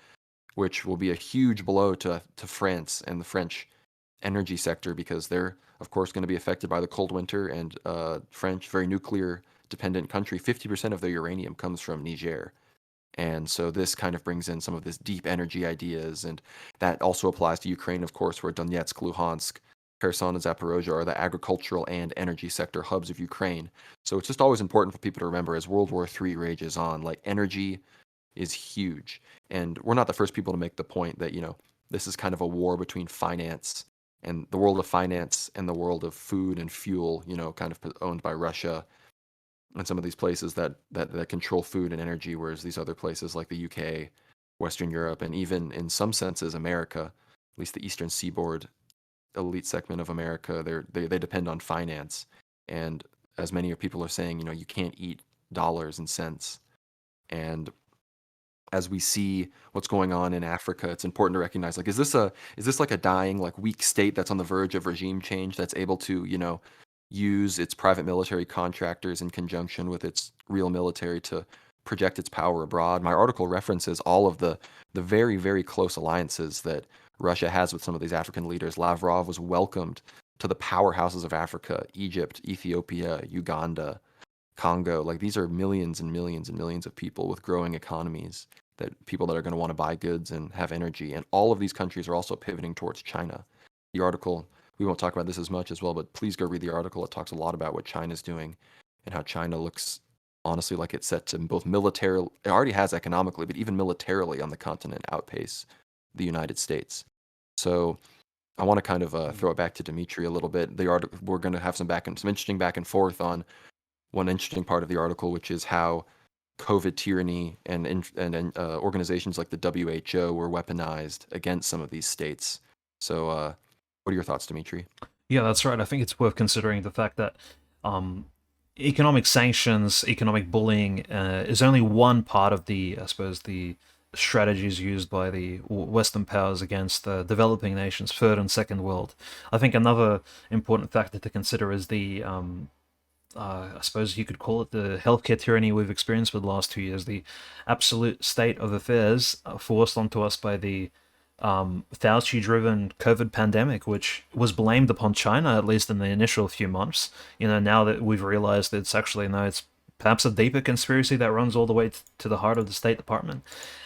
which will be a huge blow to France and the French energy sector because they're, of course, going to be affected by the cold winter. And French, very nuclear dependent country, 50% of their uranium comes from Niger. And so this kind of brings in some of this deep energy ideas. And that also applies to Ukraine, of course, where Donetsk, Luhansk, Kherson, and Zaporozhye are the agricultural and energy sector hubs of Ukraine. So it's just always important for people to remember as World War III rages on, like energy is huge. And we're not the first people to make the point that, this is kind of a war between finance and the world of finance and the world of food and fuel, kind of owned by Russia and some of these places that control food and energy, whereas these other places like the UK, Western Europe, and even in some senses America, at least the Eastern Seaboard elite segment of America, they depend on finance. And as many people are saying, you can't eat dollars and cents. And as we see what's going on in Africa, it's important to recognize, like, is this like a dying, like weak state that's on the verge of regime change that's able to, use its private military contractors in conjunction with its real military to project its power abroad? My article references all of the very, very close alliances that Russia has with some of these African leaders. Lavrov was welcomed to the powerhouses of Africa: Egypt, Ethiopia, Uganda, Congo. Like, these are millions and millions and millions of people with growing economies, people that are going to want to buy goods and have energy. And all of these countries are also pivoting towards China. The article, we won't talk about this as much as well, but please go read the article. It talks a lot about what China's doing and how China looks honestly like it's set to both militarily, it already has economically, but even militarily on the continent outpace the United States. So I want to kind of throw it back to Dimitri a little bit. We're going to have some interesting back and forth on one interesting part of the article, which is how COVID tyranny and organizations like the WHO were weaponized against some of these states. So, what are your thoughts, Dimitri? Yeah, that's right. I think it's worth considering the fact that economic sanctions, economic bullying is only one part of I suppose, the strategies used by the Western powers against the developing nations, third and second world. I think another important factor to consider is I suppose you could call it the healthcare tyranny we've experienced for the last 2 years, the absolute state of affairs forced onto us by the Fauci-driven COVID pandemic, which was blamed upon China, at least in the initial few months. Now that we've realized it's perhaps a deeper conspiracy that runs all the way to the heart of the State Department.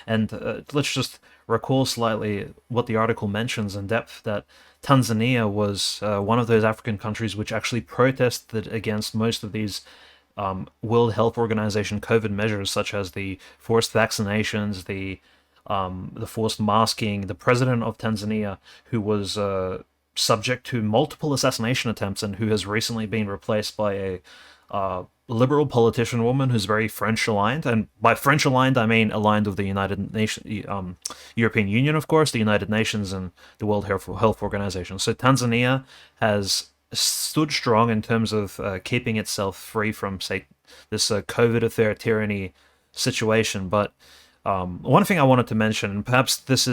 And let's just recall slightly what the article mentions in depth, that Tanzania was one of those African countries which actually protested against most of these World Health Organization COVID measures, such as the forced vaccinations, the forced masking. The president of Tanzania, who was subject to multiple assassination attempts and who has recently been replaced by liberal politician woman who's very French aligned, and by French aligned I mean aligned with the United Nations, European Union, of course, the United Nations, and the World Health Organization. So Tanzania has stood strong in terms of keeping itself free from, say, this COVID affair tyranny situation. But one thing I wanted to mention, and perhaps this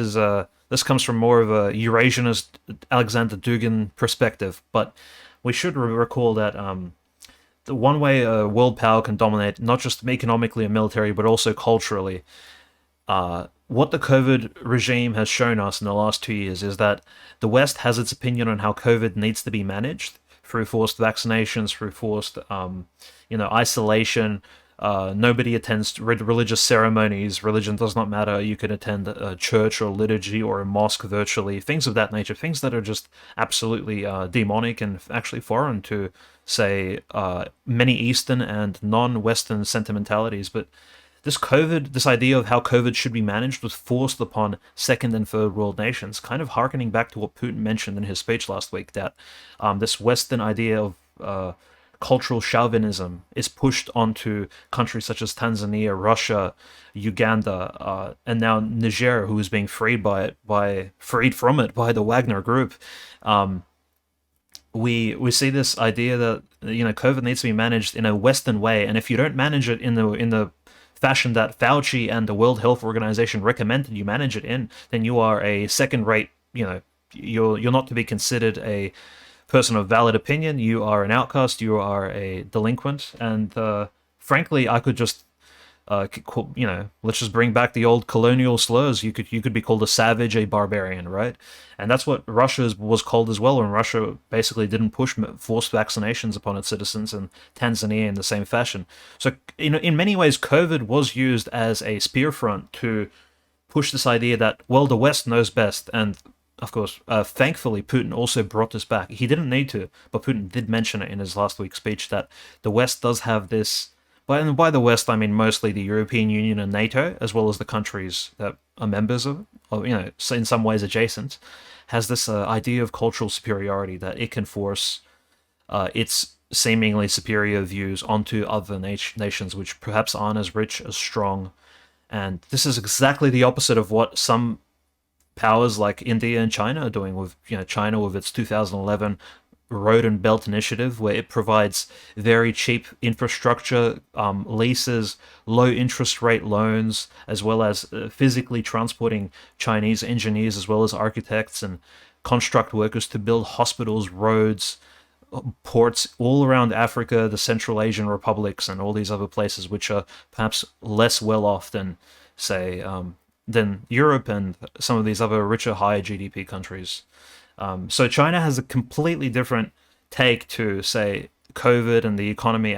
comes from more of a Eurasianist Alexander Dugin perspective, but we should recall that the one way a world power can dominate, not just economically and military, but also culturally, what the COVID regime has shown us in the last 2 years is that the West has its opinion on how COVID needs to be managed through forced vaccinations, through forced, isolation. Nobody attends religious ceremonies. Religion does not matter. You can attend a church or liturgy or a mosque virtually. Things of that nature. Things that are just absolutely demonic and actually foreign to, say, many Eastern and non-Western sentimentalities. But this idea of how COVID should be managed was forced upon second and third world nations, kind of harkening back to what Putin mentioned in his speech last week, that this Western idea of cultural chauvinism is pushed onto countries such as Tanzania, Russia, Uganda, and now Niger, who is being freed from it by the Wagner Group. We see this idea that COVID needs to be managed in a Western way, and if you don't manage it in the fashion that Fauci and the World Health Organization recommended you manage it in, then you are a second rate. You're not to be considered a person of valid opinion. You are an outcast. You are a delinquent. And frankly, I could just let's just bring back the old colonial slurs. You could be called a savage, a barbarian, right? And that's what Russia was called as well. When Russia basically didn't push forced vaccinations upon its citizens, and Tanzania in the same fashion. So in many ways, COVID was used as a spear front to push this idea that, well, the West knows best. And of course, thankfully, Putin also brought this back. He didn't need to, but Putin did mention it in his last week's speech that the West does have this. And by the West, I mean mostly the European Union and NATO, as well as the countries that are members of, or so in some ways adjacent, has this idea of cultural superiority that it can force its seemingly superior views onto other nations, which perhaps aren't as rich, as strong. And this is exactly the opposite of what some powers like India and China are doing, with China with its 2011 Road and Belt Initiative, where it provides very cheap infrastructure, leases, low interest rate loans, as well as physically transporting Chinese engineers as well as architects and construct workers to build hospitals, roads, ports all around Africa, the Central Asian republics, and all these other places which are perhaps less well off than, say, than Europe and some of these other richer, higher GDP countries. So China has a completely different take to, say, COVID and the economy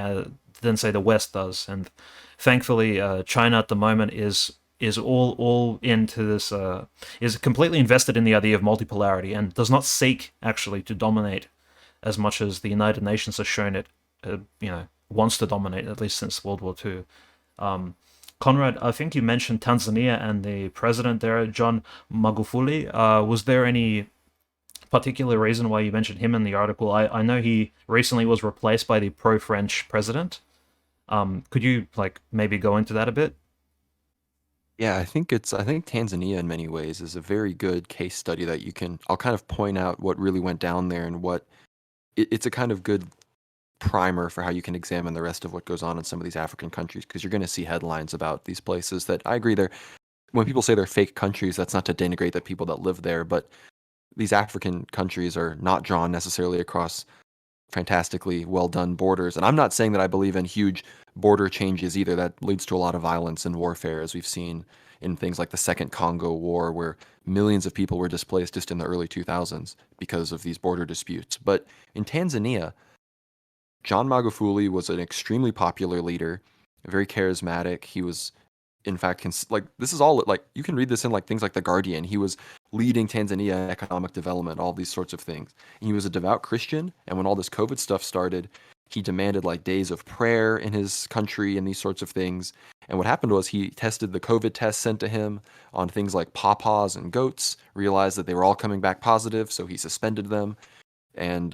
than, say, the West does. And thankfully, China at the moment is all into this, is completely invested in the idea of multipolarity and does not seek actually to dominate as much as the United Nations has shown it, wants to dominate, at least since World War II. Conrad, I think you mentioned Tanzania and the president there, John Magufuli. Was there any particular reason why you mentioned him in the article? I know he recently was replaced by the pro-French president. Could you maybe go into that a bit? Yeah, I think Tanzania in many ways is a very good case study that I'll kind of point out what really went down there and it's a kind of good primer for how you can examine the rest of what goes on in some of these African countries, because you're going to see headlines about these places that I agree when people say they're fake countries, that's not to denigrate the people that live there, but these African countries are not drawn necessarily across fantastically well done borders. And I'm not saying that I believe in huge border changes either. That leads to a lot of violence and warfare, as we've seen in things like the Second Congo War, where millions of people were displaced just in the early 2000s because of these border disputes. But in Tanzania, John Magufuli was an extremely popular leader, very charismatic. He was, in fact, this is all you can read this in things like The Guardian. He was leading Tanzania in economic development, all these sorts of things. And he was a devout Christian, and when all this COVID stuff started, he demanded days of prayer in his country and these sorts of things. And what happened was he tested the COVID tests sent to him on things like pawpaws and goats, realized that they were all coming back positive, so he suspended them. And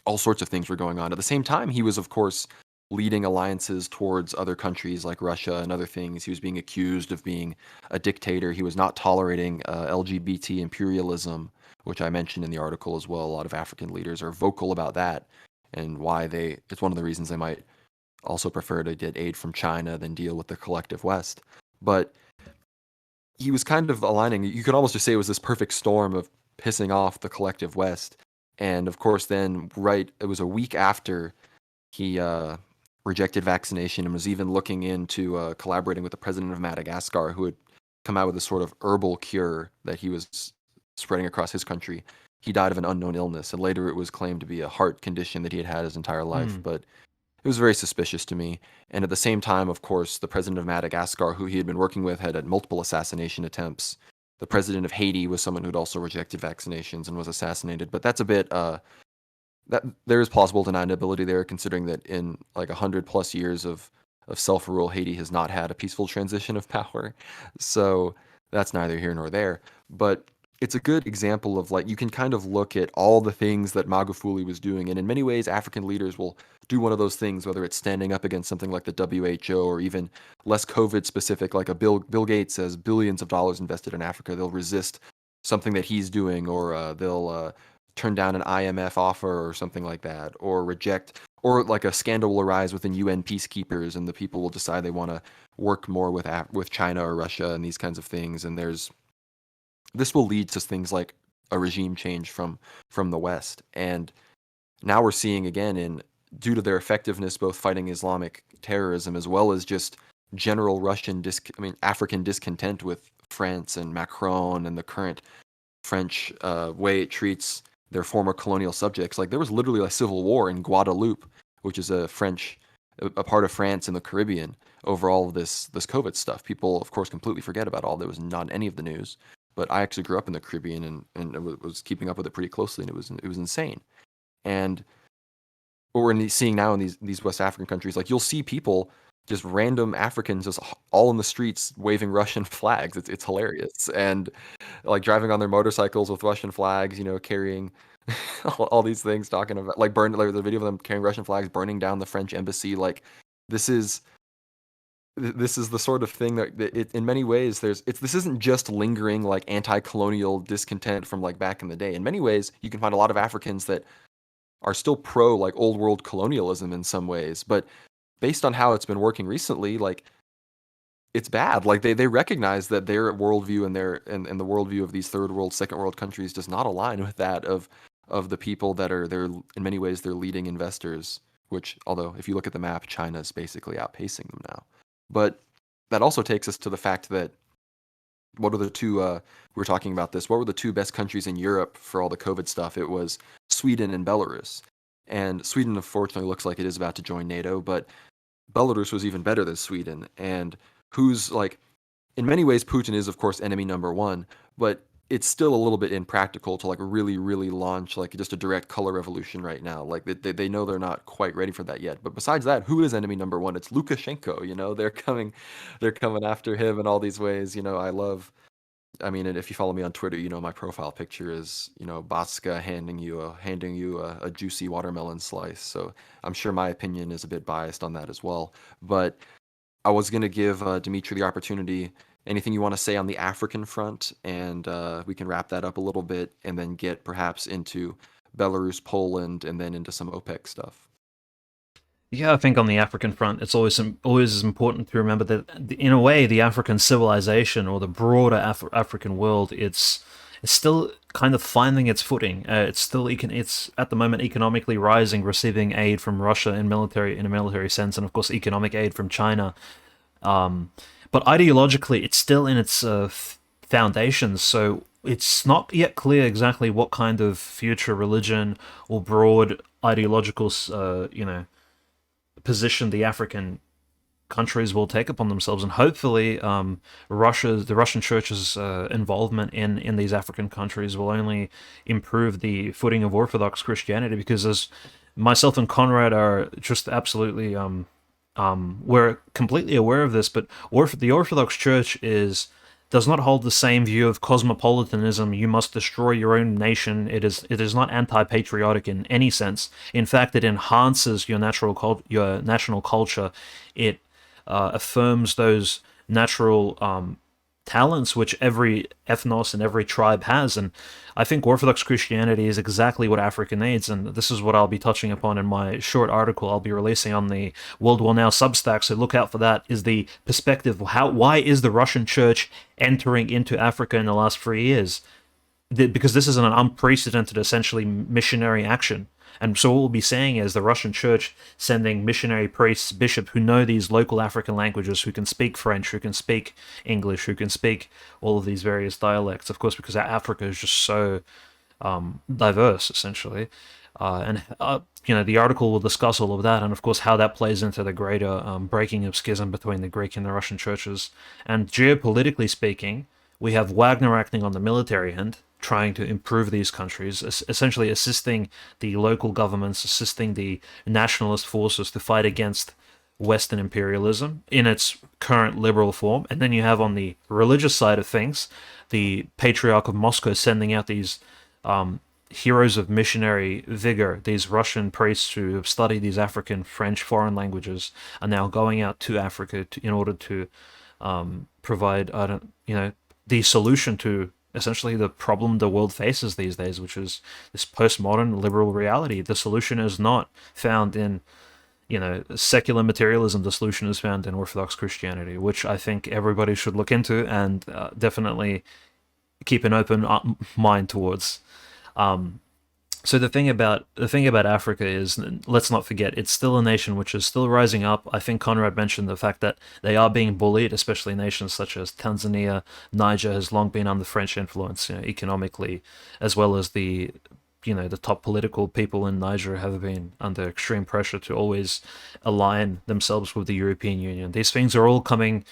all sorts of things were going on. At the same time, he was, of course, leading alliances towards other countries like Russia and other things. He was being accused of being a dictator. He was not tolerating LGBT imperialism, which I mentioned in the article as well. A lot of African leaders are vocal about that and why it's one of the reasons they might also prefer to get aid from China than deal with the collective West. But he was kind of aligning, you could almost just say it was this perfect storm of pissing off the collective West. And of course, then, right, it was a week after he rejected vaccination and was even looking into collaborating with the president of Madagascar, who had come out with a sort of herbal cure that he was spreading across his country. He died of an unknown illness, and later it was claimed to be a heart condition that he had had his entire life. Hmm. But it was very suspicious to me. And at the same time, of course, the president of Madagascar, who he had been working with, had multiple assassination attempts. The president of Haiti was someone who'd also rejected vaccinations and was assassinated. But that's a bit that there is plausible deniability there, considering that in like 100+ years of self-rule, Haiti has not had a peaceful transition of power. So that's neither here nor there. But it's a good example of, like, you can kind of look at all the things that Magufuli was doing, and in many ways, African leaders will do one of those things, whether it's standing up against something like the WHO or even less COVID specific, like a Bill Gates has billions of dollars invested in Africa. They'll resist something that he's doing, or they'll turn down an IMF offer or something like that, or reject, or like a scandal will arise within UN peacekeepers, and the people will decide they want to work more with China or Russia and these kinds of things. And this will lead to things like a regime change from the West. And now we're seeing again, due to their effectiveness both fighting Islamic terrorism as well as just general African discontent with France and Macron and the current French way it treats their former colonial subjects. Like, there was literally a civil war in Guadeloupe, which is a part of France in the Caribbean, over all of this COVID stuff. People, of course, completely forget about all that. Was not any of the news. But I actually grew up in the Caribbean and was keeping up with it pretty closely, and it was insane. And what we're seeing now in these West African countries, like, you'll see people, just random Africans, just all in the streets waving Russian flags. It's hilarious, and like driving on their motorcycles with Russian flags, carrying all these things, talking about like like the video of them carrying Russian flags, burning down the French embassy. Like, this is this is the sort of thing that in many ways this isn't just lingering like anti-colonial discontent from like back in the day. In many ways, you can find a lot of Africans that are still pro like old world colonialism in some ways, but based on how it's been working recently, like, it's bad. Like, they recognize that their worldview and the worldview of these third world, second world countries does not align with that of the people that are they're in many ways they're leading investors. Which, although if you look at the map, China is basically outpacing them now. But that also takes us to the fact that what are the two? We were talking about this. What were the two best countries in Europe for all the COVID stuff? It was Sweden and Belarus. And Sweden, unfortunately, looks like it is about to join NATO, but Belarus was even better than Sweden. And who's like, in many ways, Putin is, of course, enemy number one, but it's still a little bit impractical to like really, really launch like just a direct color revolution right now. Like, they know they're not quite ready for that yet. But besides that, who is enemy number one? It's Lukashenko. They're coming after him in all these ways. I mean, and if you follow me on Twitter, my profile picture is, Baska handing you a juicy watermelon slice. So I'm sure my opinion is a bit biased on that as well. But I was going to give Dimitri the opportunity. Anything you want to say on the African front, and we can wrap that up a little bit, and then get perhaps into Belarus, Poland, and then into some OPEC stuff. Yeah, I think on the African front, it's always important to remember that, in a way, the African civilization or the broader African world, it's still kind of finding its footing. It's at the moment economically rising, receiving aid from Russia in a military sense, and of course economic aid from China. But ideologically, it's still in its foundations. So it's not yet clear exactly what kind of future religion or broad ideological, position the African countries will take upon themselves, and hopefully, the Russian Church's involvement in these African countries will only improve the footing of Orthodox Christianity. Because, as myself and Conrad are just absolutely, we're completely aware of this, but the Orthodox Church is does not hold the same view of cosmopolitanism. You must destroy your own nation. It is not anti-patriotic in any sense. In fact, it enhances your national culture. It affirms those natural talents which every ethnos and every tribe has. And I think Orthodox Christianity is exactly what Africa needs. And this is what I'll be touching upon in my short article I'll be releasing on the World War Now Substack. So look out for that. Is the perspective why is the Russian Church entering into Africa in the last 3 years? Because this is an unprecedented, essentially, missionary action. And so what we'll be saying is the Russian Church sending missionary priests, bishops who know these local African languages, who can speak French, who can speak English, who can speak all of these various dialects. Of course, because Africa is just so diverse, essentially. The article will discuss all of that, and of course how that plays into the greater breaking of schism between the Greek and the Russian churches. And geopolitically speaking, we have Wagner acting on the military end, trying to improve these countries, essentially assisting the local governments, assisting the nationalist forces to fight against Western imperialism in its current liberal form. And then you have on the religious side of things, the Patriarch of Moscow sending out these heroes of missionary vigor, these Russian priests who have studied these African, French, foreign languages, are now going out to Africa in order to provide, the solution to essentially the problem the world faces these days, which is this postmodern liberal reality. The solution is not found in, secular materialism. The solution is found in Orthodox Christianity, which I think everybody should look into and definitely keep an open mind towards. So the thing about Africa is, let's not forget, it's still a nation which is still rising up. I think Conrad mentioned the fact that they are being bullied, especially nations such as Tanzania. Niger has long been under French influence, economically, as well as the top political people in Niger have been under extreme pressure to always align themselves with the European Union. These things are all coming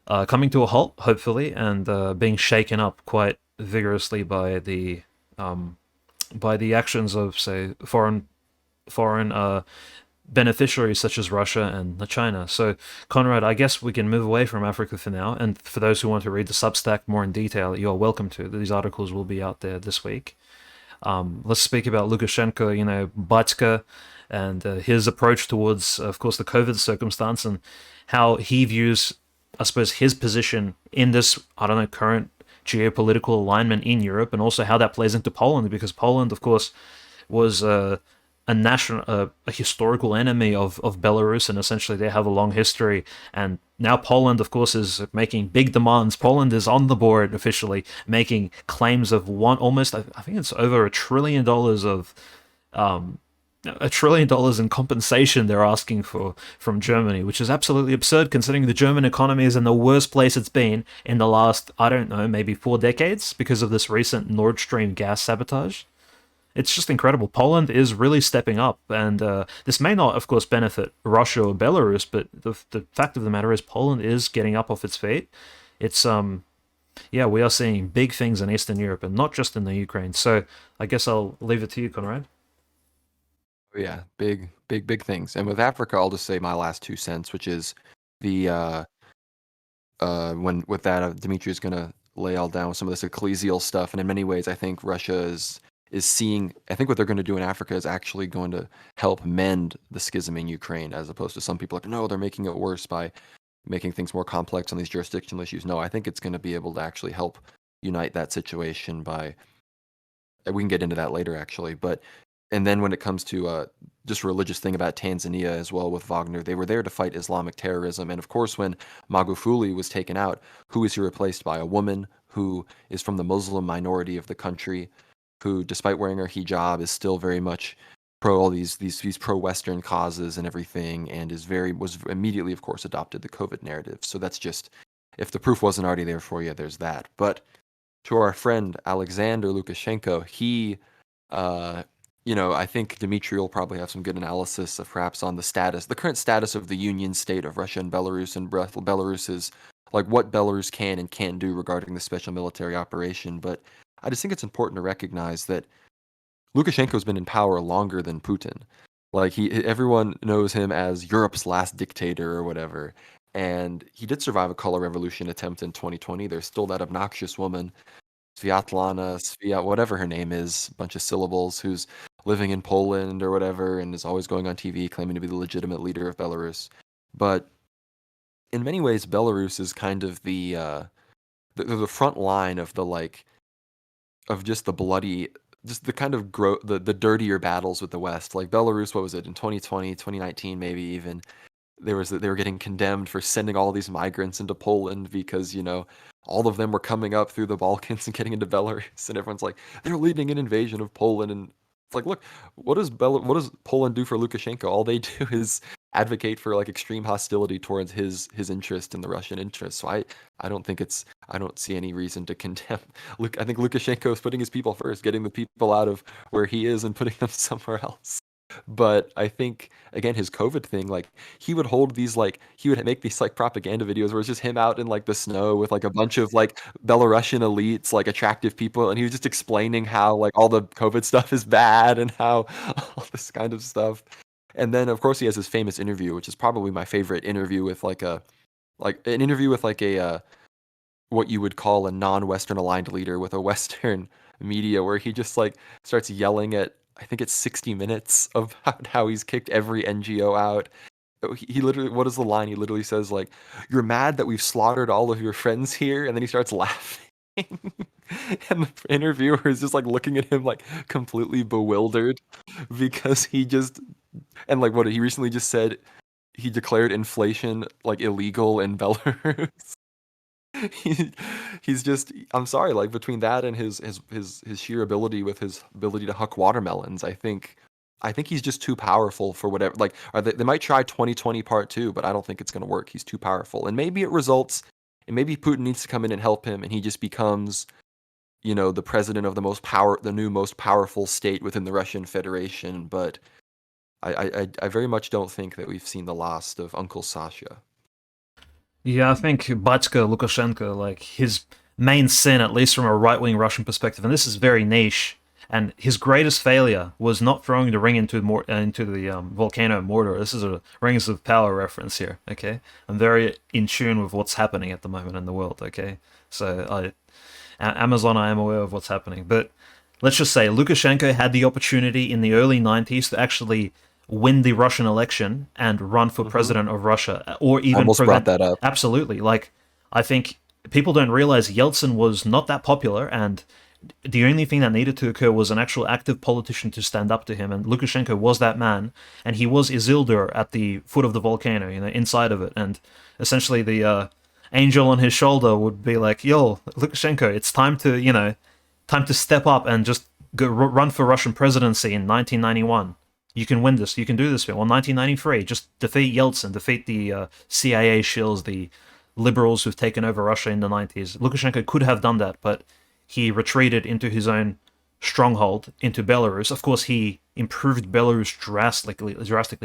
to a halt, hopefully, and being shaken up quite vigorously by the actions of, say, foreign beneficiaries such as Russia and China. So, Conrad, I guess we can move away from Africa for now. And for those who want to read the Substack more in detail, you're welcome to. These articles will be out there this week. Let's speak about Lukashenko, Batka, and his approach towards, of course, the COVID circumstance and how he views, I suppose, his position in this, current geopolitical alignment in Europe, and also how that plays into Poland, because Poland, of course, was a historical enemy of Belarus, and essentially they have a long history. And now Poland, of course, is making big demands. Poland is on the board officially, making claims of I think it's over $1 trillion of $1 trillion in compensation they're asking for from Germany, which is absolutely absurd considering the German economy is in the worst place it's been in the last, I don't know, maybe 4 decades because of this recent Nord Stream gas sabotage. It's just incredible. Poland is really stepping up, and this may not, of course, benefit Russia or Belarus, but the fact of the matter is Poland is getting up off its feet. It's yeah, we are seeing big things in Eastern Europe, and not just in the Ukraine. So I guess I'll leave it to you, Conrad. Yeah, big, big, big things. And with Africa, I'll just say my last 2 cents, which is the when with that, Dimitri is gonna lay all down some of this ecclesial stuff, and in many ways, I think Russia is seeing. I think what they're going to do in Africa is actually going to help mend the schism in Ukraine, as opposed to some people like, no, they're making it worse by making things more complex on these jurisdictional issues. No, I think it's going to be able to actually help unite that situation by. We can get into that later, actually, but. And then when it comes to just a religious thing about Tanzania as well with Wagner, they were there to fight Islamic terrorism. And of course, when Magufuli was taken out, who is he replaced by? A woman who is from the Muslim minority of the country, who, despite wearing her hijab, is still very much pro all these pro-Western causes and everything, and was immediately, of course, adopted the COVID narrative. So that's just, if the proof wasn't already there for you, there's that. But to our friend Alexander Lukashenko, he I think Dmitry will probably have some good analysis of perhaps on the current status of the union state of Russia and Belarus, and Belarus is like what Belarus can and can't do regarding the special military operation. But I just think it's important to recognize that Lukashenko's been in power longer than Putin. Like everyone knows him as Europe's last dictator or whatever. and he did survive a color revolution attempt in 2020. There's still that obnoxious woman, whatever her name is, bunch of syllables, who's living in Poland or whatever, and is always going on TV claiming to be the legitimate leader of Belarus. But in many ways, Belarus is kind of the front line of the of just the bloody, just the kind of the dirtier battles with the West. Like Belarus, what was it in 2020, 2019, maybe even they were getting condemned for sending all these migrants into Poland because all of them were coming up through the Balkans and getting into Belarus, and everyone's like they're leading an invasion of Poland, and it's like, look, what does Poland do for Lukashenko? All they do is advocate for like extreme hostility towards his interest and the Russian interest. So I don't see any reason to condemn. Look, I think Lukashenko is putting his people first, getting the people out of where he is and putting them somewhere else. But I think again his COVID thing, like he would make these like propaganda videos where it's just him out in like the snow with like a bunch of like Belarusian elites, like attractive people, and he was just explaining how like all the COVID stuff is bad and how all this kind of stuff. And then of course he has his famous interview, which is probably my favorite interview with an interview with like a what you would call a non-Western aligned leader with a Western media, where he just like starts yelling at, I think it's 60 Minutes, about how he's kicked every NGO out. He literally, what is the line? He literally says like, "You're mad that we've slaughtered all of your friends here," and then he starts laughing. And the interviewer is just like looking at him like completely bewildered because he just, and like what he recently just said, he declared inflation like illegal in Belarus. he, he's just, I'm sorry, like between that and his sheer ability with his ability to huck watermelons, I think he's just too powerful for whatever. Like, they might try 2020 part two, but I don't think it's going to work. He's too powerful, and maybe it results, and maybe Putin needs to come in and help him, and he just becomes the president of the new most powerful state within the Russian Federation. But I very much don't think that we've seen the last of Uncle Sasha. Yeah, I think Batska Lukashenko, like his main sin, at least from a right wing Russian perspective, and this is very niche, and his greatest failure was not throwing the ring into the volcano of Mordor. This is a Rings of Power reference here. Okay, I'm very in tune with what's happening at the moment in the world. Okay, so Amazon, I am aware of what's happening, but let's just say Lukashenko had the opportunity in the early 90s to actually win the Russian election and run for Hmm. president of Russia, or I even almost brought prevent. that up. Absolutely. Like, I think people don't realize Yeltsin was not that popular, and the only thing that needed to occur was an actual active politician to stand up to him, and Lukashenko was that man, and he was Isildur at the foot of the volcano, inside of it, and essentially the angel on his shoulder would be like, "Yo, Lukashenko, it's time to step up and just run for Russian presidency in 1991. You can win this. You can do this. Well, 1993, just defeat Yeltsin, defeat the CIA shills, the liberals who've taken over Russia in the 90s. Lukashenko could have done that, but he retreated into his own stronghold, into Belarus. Of course, he improved Belarus drastically.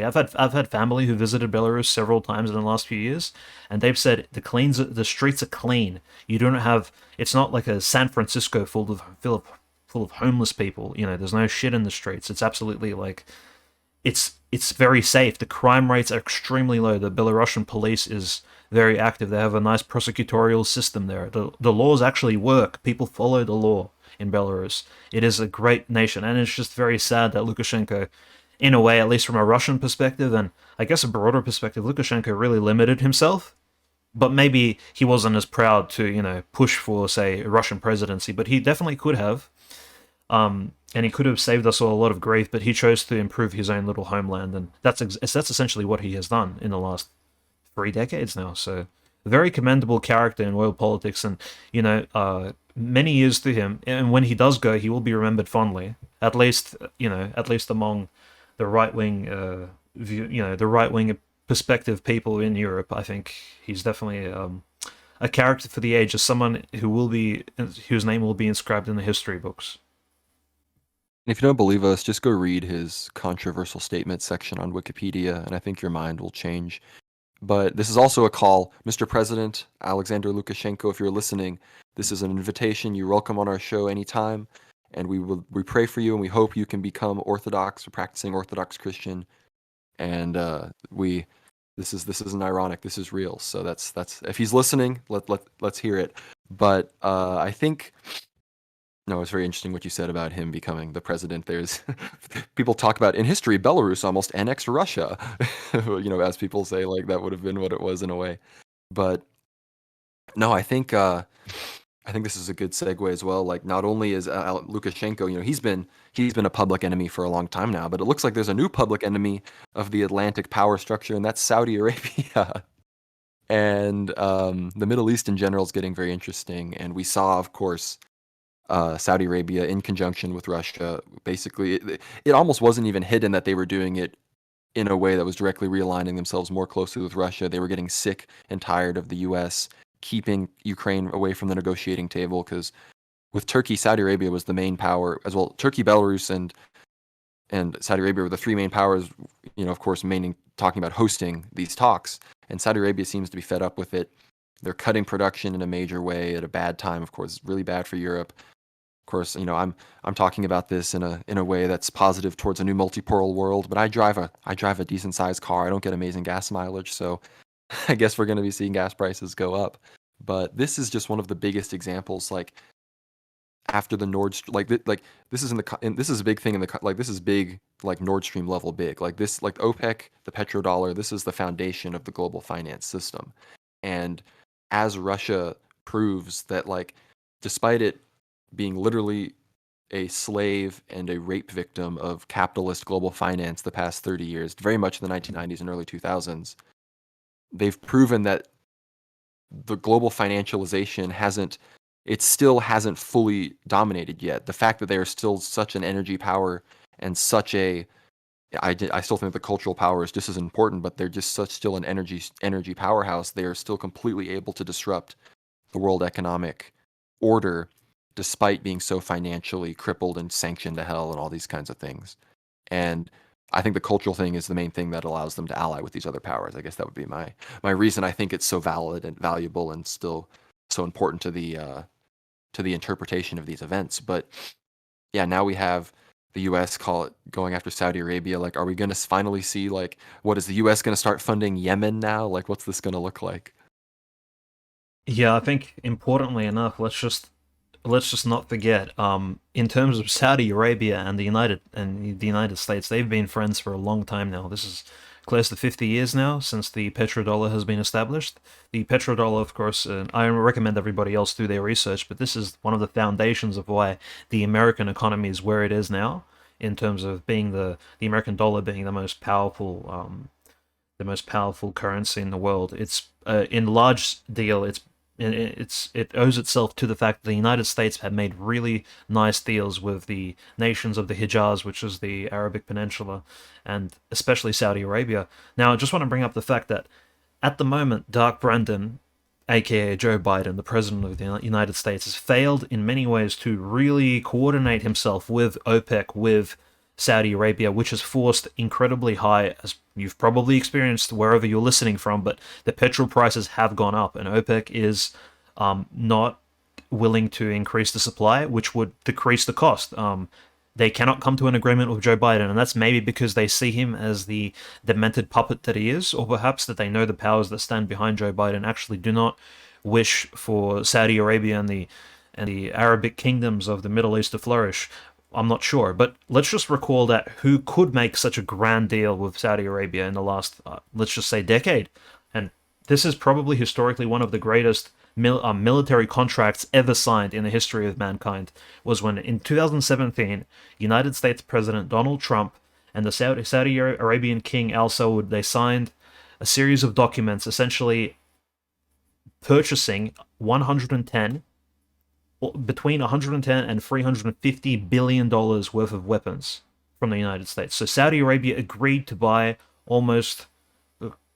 I've had family who visited Belarus several times in the last few years, and they've said the streets are clean. You don't have, it's not like a San Francisco full of homeless people. There's no shit in the streets. It's absolutely like, it's very safe. The crime rates are extremely low. The Belarusian police is very active. They have a nice prosecutorial system there. The laws actually work. People follow the law in Belarus. It is a great nation, and it's just very sad that Lukashenko, in a way, at least from a Russian perspective, and I guess a broader perspective, Lukashenko really limited himself. But maybe he wasn't as proud to, push for, say, a Russian presidency. But he definitely could have. And he could have saved us all a lot of grief, but he chose to improve his own little homeland, and that's essentially what he has done in the last 3 decades now. So, a very commendable character in world politics, and many years to him. And when he does go, he will be remembered fondly. At least among the right wing, the right wing perspective people in Europe. I think he's definitely a character for the age, as someone whose name will be inscribed in the history books. If you don't believe us, just go read his controversial statement section on Wikipedia, and I think your mind will change. But this is also a call. Mr. President, Alexander Lukashenko, if you're listening, this is an invitation. You're welcome on our show anytime. And we pray for you, and we hope you can become Orthodox or practicing Orthodox Christian. And we This isn't ironic. This is real. So that's if he's listening, let's hear it. But I think no, it's very interesting what you said about him becoming the president. There's people talk about in history, Belarus almost annexed Russia. As people say, like that would have been what it was in a way. But no, I think this is a good segue as well. Like, not only is Lukashenko, he's been a public enemy for a long time now, but it looks like there's a new public enemy of the Atlantic power structure, and that's Saudi Arabia. And the Middle East in general is getting very interesting. And we saw, of course, Saudi Arabia in conjunction with Russia. Basically, it almost wasn't even hidden that they were doing it in a way that was directly realigning themselves more closely with Russia. They were getting sick and tired of the U.S. keeping Ukraine away from the negotiating table because with Turkey, Saudi Arabia was the main power as well. Turkey, Belarus, and Saudi Arabia were the three main powers. Of course, mainly talking about hosting these talks. And Saudi Arabia seems to be fed up with it. They're cutting production in a major way at a bad time. Of course, it's really bad for Europe. Of course, I'm talking about this in a way that's positive towards a new multipolar world. But I drive a decent sized car. I don't get amazing gas mileage, so I guess we're going to be seeing gas prices go up. But this is just one of the biggest examples. Like after the Nord Stream, like this is this is a big thing in the like this is big like Nord Stream level big. Like this like OPEC, the petrodollar. This is the foundation of the global finance system. And as Russia proves that like despite it being literally a slave and a rape victim of capitalist global finance the past 30 years, very much in the 1990s and early 2000s, they've proven that the global financialization still hasn't fully dominated yet. The fact that they are still such an energy power and I still think the cultural power is just as important, but they're just still an energy powerhouse. They are still completely able to disrupt the world economic order despite being so financially crippled and sanctioned to hell and all these kinds of things. And I think the cultural thing is the main thing that allows them to ally with these other powers. I guess that would be my reason. I think it's so valid and valuable and still so important to the interpretation of these events. But yeah, now we have the U.S. call it going after Saudi Arabia. Like, are we going to finally see like what is the U.S. going to start funding Yemen now? Like, what's this going to look like? Yeah, I think importantly enough, let's just not forget. In terms of Saudi Arabia and the United States, they've been friends for a long time now. This is close to 50 years now since the petrodollar has been established. The petrodollar, of course, I recommend everybody else do their research, but this is one of the foundations of why the American economy is where it is now, in terms of being the American dollar being the most powerful currency in the world. It's in large deal. It owes itself to the fact that the United States had made really nice deals with the nations of the Hijaz, which is the Arabic Peninsula, and especially Saudi Arabia. Now, I just want to bring up the fact that at the moment, Dark Brandon, aka Joe Biden, the president of the United States, has failed in many ways to really coordinate himself with OPEC, with Saudi Arabia, which has forced incredibly high, as you've probably experienced wherever you're listening from, but the petrol prices have gone up, and OPEC is not willing to increase the supply, which would decrease the cost. They cannot come to an agreement with Joe Biden, and that's maybe because they see him as the demented puppet that he is, or perhaps that they know the powers that stand behind Joe Biden actually do not wish for Saudi Arabia and the Arabic kingdoms of the Middle East to flourish. I'm not sure, but let's just recall that who could make such a grand deal with Saudi Arabia in the last, let's just say, decade. And this is probably historically one of the greatest military contracts ever signed in the history of mankind, was when in 2017, United States President Donald Trump and the Saudi Arabian King Al Saud, they signed a series of documents essentially purchasing 110 between 110 and 350 billion dollars worth of weapons from the United States. So Saudi Arabia agreed to buy almost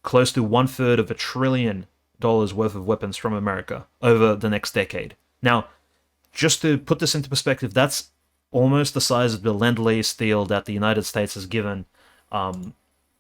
close to one-third of $1 trillion worth of weapons from America over the next decade. Now, just to put this into perspective, that's almost the size of the Lend-Lease deal that the United States has given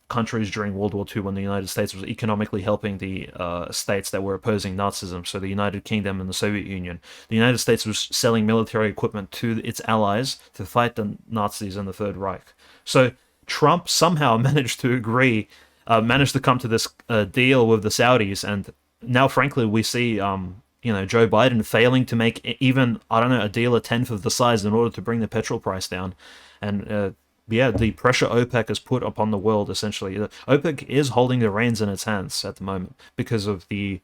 countries during World War II, when the United States was economically helping the states that were opposing Nazism, so the United Kingdom and the Soviet Union. The United States was selling military equipment to its allies to fight the Nazis and the Third Reich. So Trump somehow managed to agree managed to come to this deal with the Saudis, and now, frankly, we see Joe Biden failing to make even, I don't know, a deal a tenth of the size in order to bring the petrol price down. And yeah, the pressure OPEC has put upon the world, essentially. OPEC is holding the reins in its hands at the moment because of the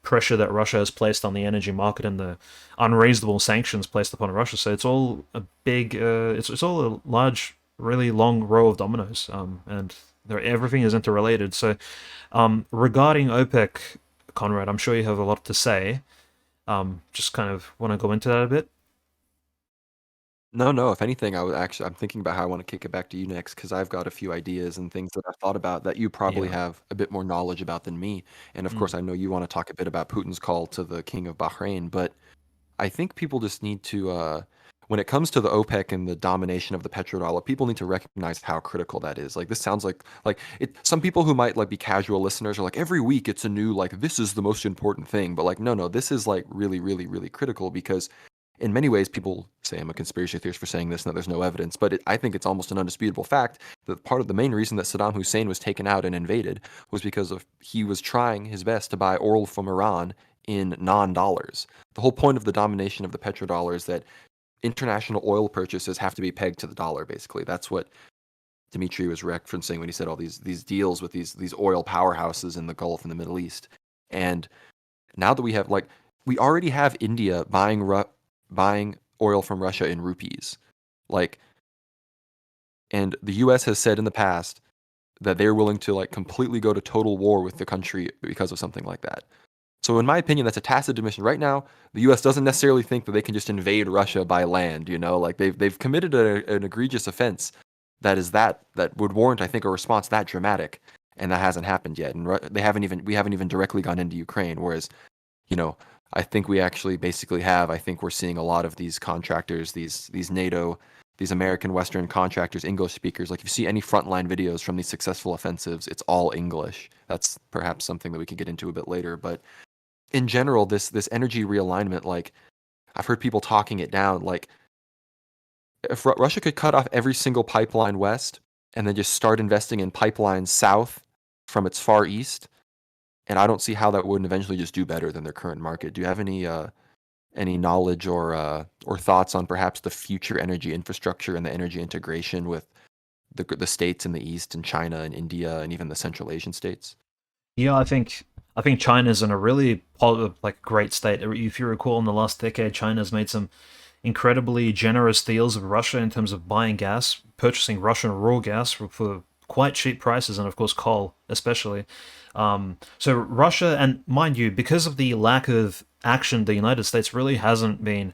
pressure that Russia has placed on the energy market and the unreasonable sanctions placed upon Russia. So it's all a big, it's all a large, really long row of dominoes, and everything is interrelated. So regarding OPEC, Conrad, I'm sure you have a lot to say. Just kind of want to go into that a bit. No, no. If anything, I'm thinking about how I want to kick it back to you next because I've got a few ideas and things that I've thought about that you probably Yeah. have a bit more knowledge about than me. And of course, Mm. I know you want to talk a bit about Putin's call to the King of Bahrain, but I think people just need to, when it comes to the OPEC and the domination of the petrodollar, people need to recognize how critical that is. Like this sounds like it. Some people who might like be casual listeners are like every week it's a new like this is the most important thing, but like no, no, this is like really, really, really critical because in many ways people say I'm a conspiracy theorist for saying this and that there's no evidence, but I think it's almost an undisputable fact that part of the main reason that Saddam Hussein was taken out and invaded was because of he was trying his best to buy oil from Iran in non-dollars. The whole point of the domination of the petrodollar is that international oil purchases have to be pegged to the dollar. Basically, that's what Dimitri was referencing when he said all these deals with these oil powerhouses in the Gulf and the Middle East. And now that we have like we already have India buying oil from Russia in rupees, like, and the U.S. has said in the past that they're willing to like completely go to total war with the country because of something like that. So in my opinion, that's a tacit admission. Right now, the U.S. doesn't necessarily think that they can just invade Russia by land. You know, like they've committed an egregious offense that would warrant, I think, a response that dramatic, and that hasn't happened yet. And we haven't even directly gone into Ukraine. Whereas, you know, I think we actually basically have. I think we're seeing a lot of these contractors, these NATO, these American Western contractors, English speakers. Like if you see any frontline videos from these successful offensives, it's all English. That's perhaps something that we could get into a bit later, but in general, this energy realignment, like I've heard people talking it down, like if Russia could cut off every single pipeline west and then just start investing in pipelines south from its far east, and I don't see how that wouldn't eventually just do better than their current market. Do you have any knowledge or thoughts on perhaps the future energy infrastructure and the energy integration with the states in the east and China and India and even the Central Asian states? Yeah, I think China's in a really like great state. If you recall, in the last decade, China's made some incredibly generous deals with Russia in terms of buying gas, purchasing Russian raw gas for quite cheap prices, and of course coal, especially. So Russia, and mind you, because of the lack of action, the United States really hasn't been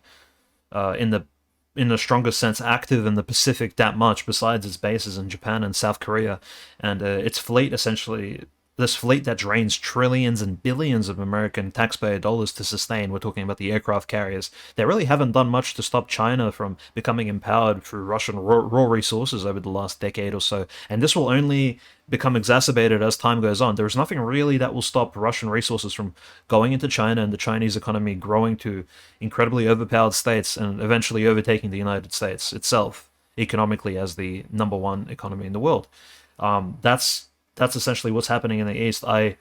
in the strongest sense active in the Pacific that much, besides its bases in Japan and South Korea, and its fleet essentially. This fleet that drains trillions and billions of American taxpayer dollars to sustain. We're talking about the aircraft carriers. They really haven't done much to stop China from becoming empowered through Russian raw resources over the last decade or so. And this will only become exacerbated as time goes on. There's nothing really that will stop Russian resources from going into China and the Chinese economy growing to incredibly overpowered states and eventually overtaking the United States itself economically as the number one economy in the world. That's essentially what's happening in the East. I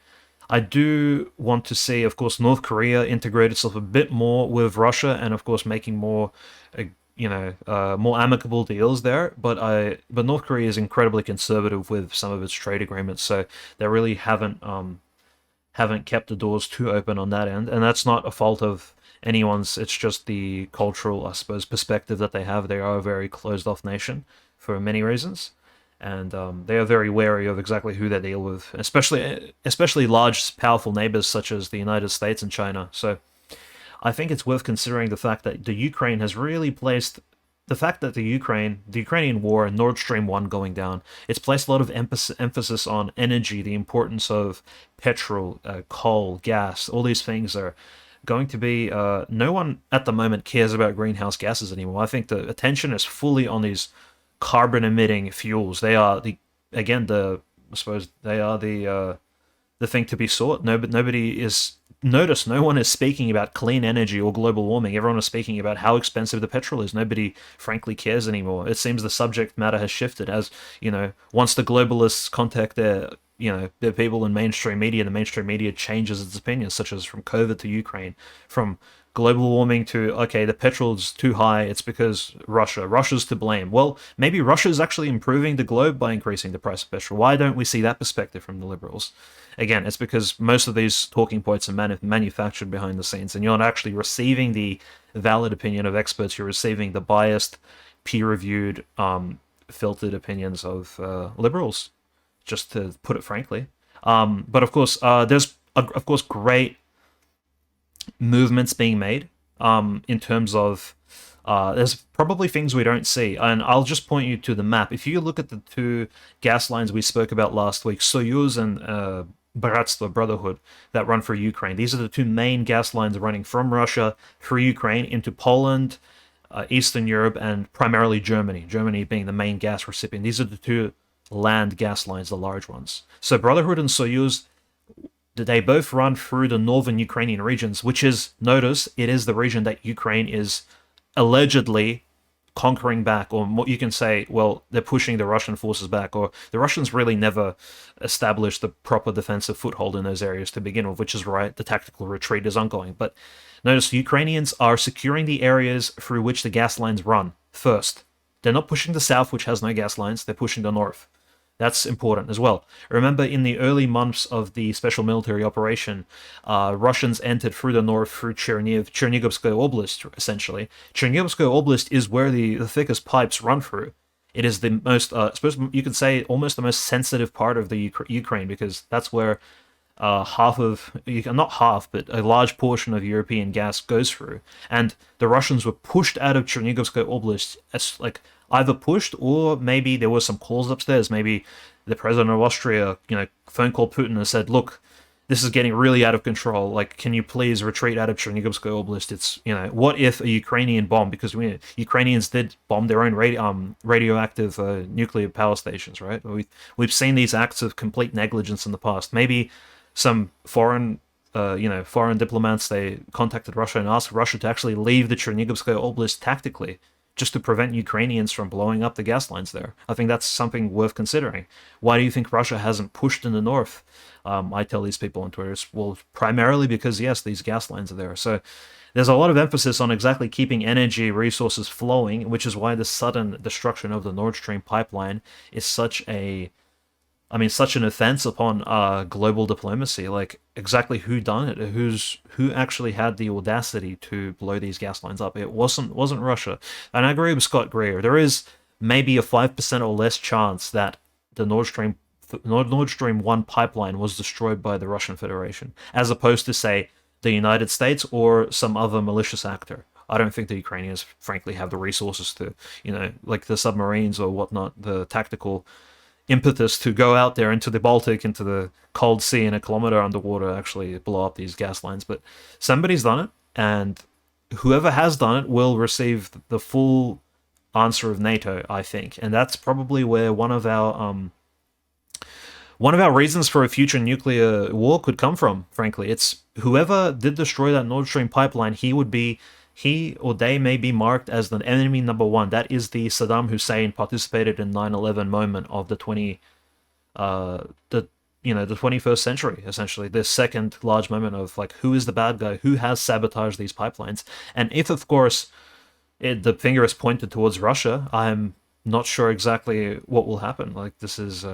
do want to see, of course, North Korea integrate itself a bit more with Russia, and of course making more, more amicable deals there. But North Korea is incredibly conservative with some of its trade agreements, so they really haven't kept the doors too open on that end, and that's not a fault of anyone's. It's just the cultural, I suppose, perspective that they have. They are a very closed off nation for many reasons, and they are very wary of exactly who they deal with, especially large, powerful neighbors such as the United States and China. So I think it's worth considering the fact that the Ukraine has really placed the fact that the Ukrainian war and Nord Stream 1 going down, it's placed a lot of emphasis on energy, the importance of petrol, coal, gas. All these things are going to be. No one at the moment cares about greenhouse gases anymore. I think the attention is fully on these carbon emitting fuels. They are again the I suppose they are the thing to be sought. No, but nobody is notice. No one is speaking about clean energy or global warming. Everyone is speaking about how expensive the petrol is. Nobody, frankly, cares anymore. It seems the subject matter has shifted. As once the globalists contact their there are people in mainstream media. The mainstream media changes its opinions, such as from COVID to Ukraine, from global warming to, okay, the petrol's too high, it's because Russia's to blame. Well, maybe Russia's actually improving the globe by increasing the price of petrol. Why don't we see that perspective from the liberals? Again, it's because most of these talking points are manufactured behind the scenes, and you're not actually receiving the valid opinion of experts. You're receiving the biased, peer-reviewed, filtered opinions of liberals, just to put it frankly. But of course, there's of course great movements being made in terms of there's probably things we don't see, and I'll just point you to the map. If you look at the two gas lines we spoke about last week, Soyuz and Bratstvo, Brotherhood, that run for Ukraine. These are the two main gas lines running from Russia through Ukraine into Poland, Eastern Europe, and primarily Germany. Germany being the main gas recipient. These are the two land gas lines, the large ones. So Brotherhood and Soyuz, they both run through the northern Ukrainian regions, which is, notice, it is the region that Ukraine is allegedly conquering back, or what you can say, well, they're pushing the Russian forces back, or the Russians really never established the proper defensive foothold in those areas to begin with, which is right, the tactical retreat is ongoing. But notice Ukrainians are securing the areas through which the gas lines run first. They're not pushing the south, which has no gas lines, they're pushing the north. That's important as well. Remember, in the early months of the special military operation, Russians entered through the north through Chernigovskoye Oblast, essentially. Chernigovskoye Oblast is where the thickest pipes run through. It is the most, you could say, almost the most sensitive part of the Ukraine, because that's where not half, but a large portion of European gas goes through. And the Russians were pushed out of Chernigovskoye Oblast as, like, either pushed, or maybe there was some calls upstairs. Maybe the president of Austria, phone called Putin and said, "Look, this is getting really out of control. Like, can you please retreat out of Chernigovskoye Oblast? It's, what if a Ukrainian bomb, because Ukrainians did bomb their own radioactive nuclear power stations, right? We've seen these acts of complete negligence in the past. Maybe some foreign diplomats, they contacted Russia and asked Russia to actually leave the Chernigovskoye Oblast tactically, just to prevent Ukrainians from blowing up the gas lines there. I think that's something worth considering. Why do you think Russia hasn't pushed in the north? I tell these people on Twitter, well, primarily because, yes, these gas lines are there. So there's a lot of emphasis on exactly keeping energy resources flowing, which is why the sudden destruction of the Nord Stream pipeline is such an offense upon global diplomacy. Like, exactly who done it? Who actually had the audacity to blow these gas lines up? It wasn't Russia. And I agree with Scott Greer. There is maybe a 5% or less chance that the Nord Stream 1 pipeline was destroyed by the Russian Federation, as opposed to, say, the United States or some other malicious actor. I don't think the Ukrainians, frankly, have the resources to, like the submarines or whatnot, the tactical impetus to go out there into the Baltic, into the cold sea, in a kilometer underwater, actually blow up these gas lines. But somebody's done it, and whoever has done it will receive the full answer of NATO, I think. And that's probably where one of our reasons for a future nuclear war could come from, frankly. It's whoever did destroy that Nord Stream pipeline, he or they may be marked as the enemy number one. That is the Saddam Hussein participated in 9/11 moment of the 21st century, essentially. The second large moment of, like, who is the bad guy? Who has sabotaged these pipelines? And if, of course, the finger is pointed towards Russia, I'm not sure exactly what will happen. Like, this is...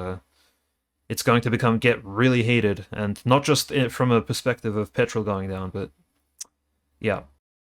it's going to get really heated, and not just from a perspective of petrol going down, but yeah.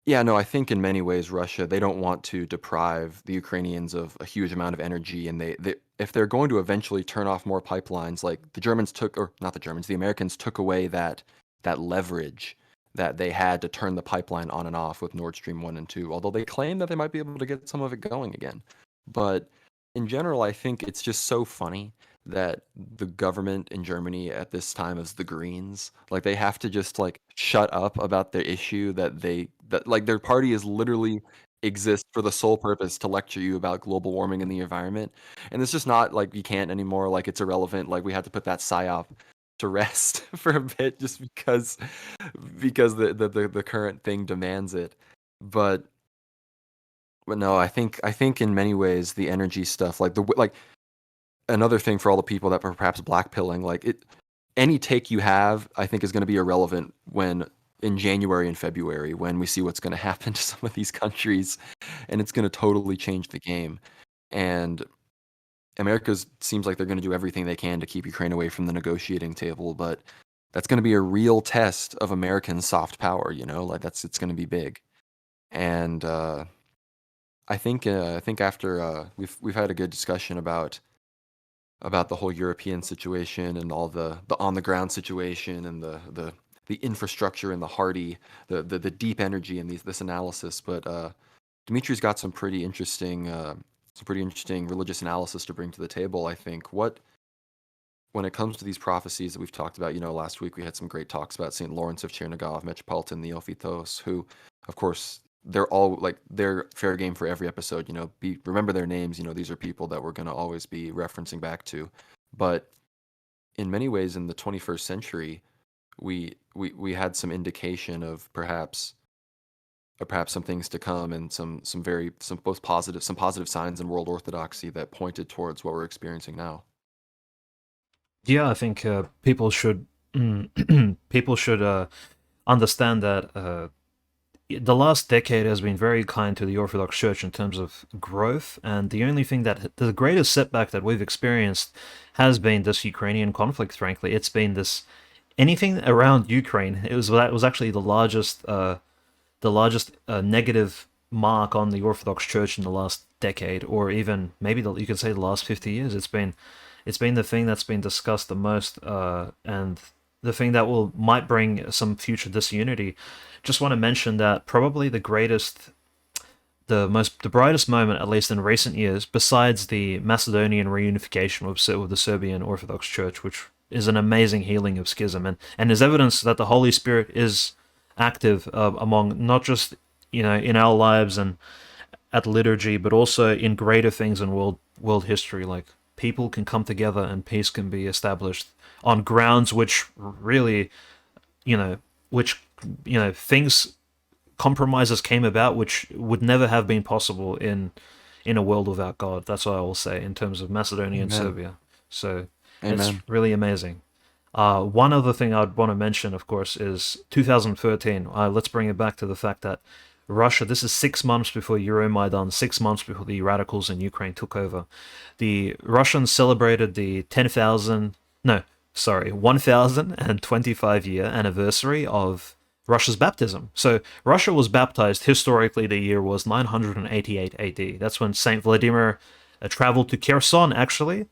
Yeah, no, I think in many ways Russia, they don't want to deprive the Ukrainians of a huge amount of energy, and they if they're going to eventually turn off more pipelines, like the Germans took, or not the Germans, the Americans took away that leverage that they had to turn the pipeline on and off with Nord Stream 1 and 2, although they claim that they might be able to get some of it going again. But in general, I think it's just so funny that the government in Germany at this time is the Greens. Like, they have to just, like, shut up about their issue that like their party is literally exists for the sole purpose to lecture you about global warming and the environment. And it's just not like you can't anymore, like it's irrelevant. Like, we had to put that psyop to rest for a bit just because the current thing demands it. But no, I think in many ways the energy stuff, like another thing for all the people that are perhaps blackpilling, like any take you have, I think, is going to be irrelevant when in January and February when we see what's going to happen to some of these countries, and it's going to totally change the game. And America seems like they're going to do everything they can to keep Ukraine away from the negotiating table, but that's going to be a real test of American soft power. Like it's going to be big. And I think after we've had a good discussion about the whole European situation and all the on the ground situation and the infrastructure and the hardy the deep energy in this analysis. But Dimitri's got some pretty interesting religious analysis to bring to the table. I think when it comes to these prophecies that we've talked about, last week we had some great talks about St. Lawrence of Chernigov, Metropolitan Neophytos, who, of course, they're all like they're fair game for every episode. Remember their names. These are people that we're going to always be referencing back to. But in many ways, in the 21st century, we had some indication of perhaps some things to come and some positive signs in world orthodoxy that pointed towards what we're experiencing now. Yeah, I think people should people should understand that the last decade has been very kind to the Orthodox Church in terms of growth, and the greatest setback that we've experienced has been this Ukrainian conflict. Frankly, it's been this anything around Ukraine. That was actually the largest negative mark on the Orthodox Church in the last decade, or even maybe you could say the last 50 years. It's been the thing that's been discussed the most, and the thing that might bring some future disunity. Just want to mention that probably the brightest moment, at least in recent years, besides the Macedonian reunification with the Serbian Orthodox Church, which is an amazing healing of schism, and is evidence that the Holy Spirit is active among not just in our lives and at liturgy, but also in greater things in world history. Like people can come together and peace can be established on grounds which really, things compromises came about which would never have been possible in a world without God. That's what I will say in terms of Macedonia and Amen. Serbia. So it's Amen. really amazing. One other thing I'd want to mention, of course, is 2013. Let's bring it back to the fact that Russia, this is 6 months before Euromaidan, 6 months before the radicals in Ukraine took over. The Russians celebrated the 1025-year anniversary of Russia's baptism. So Russia was baptized, historically the year was 988 AD. That's when Saint Vladimir traveled to Kherson, actually,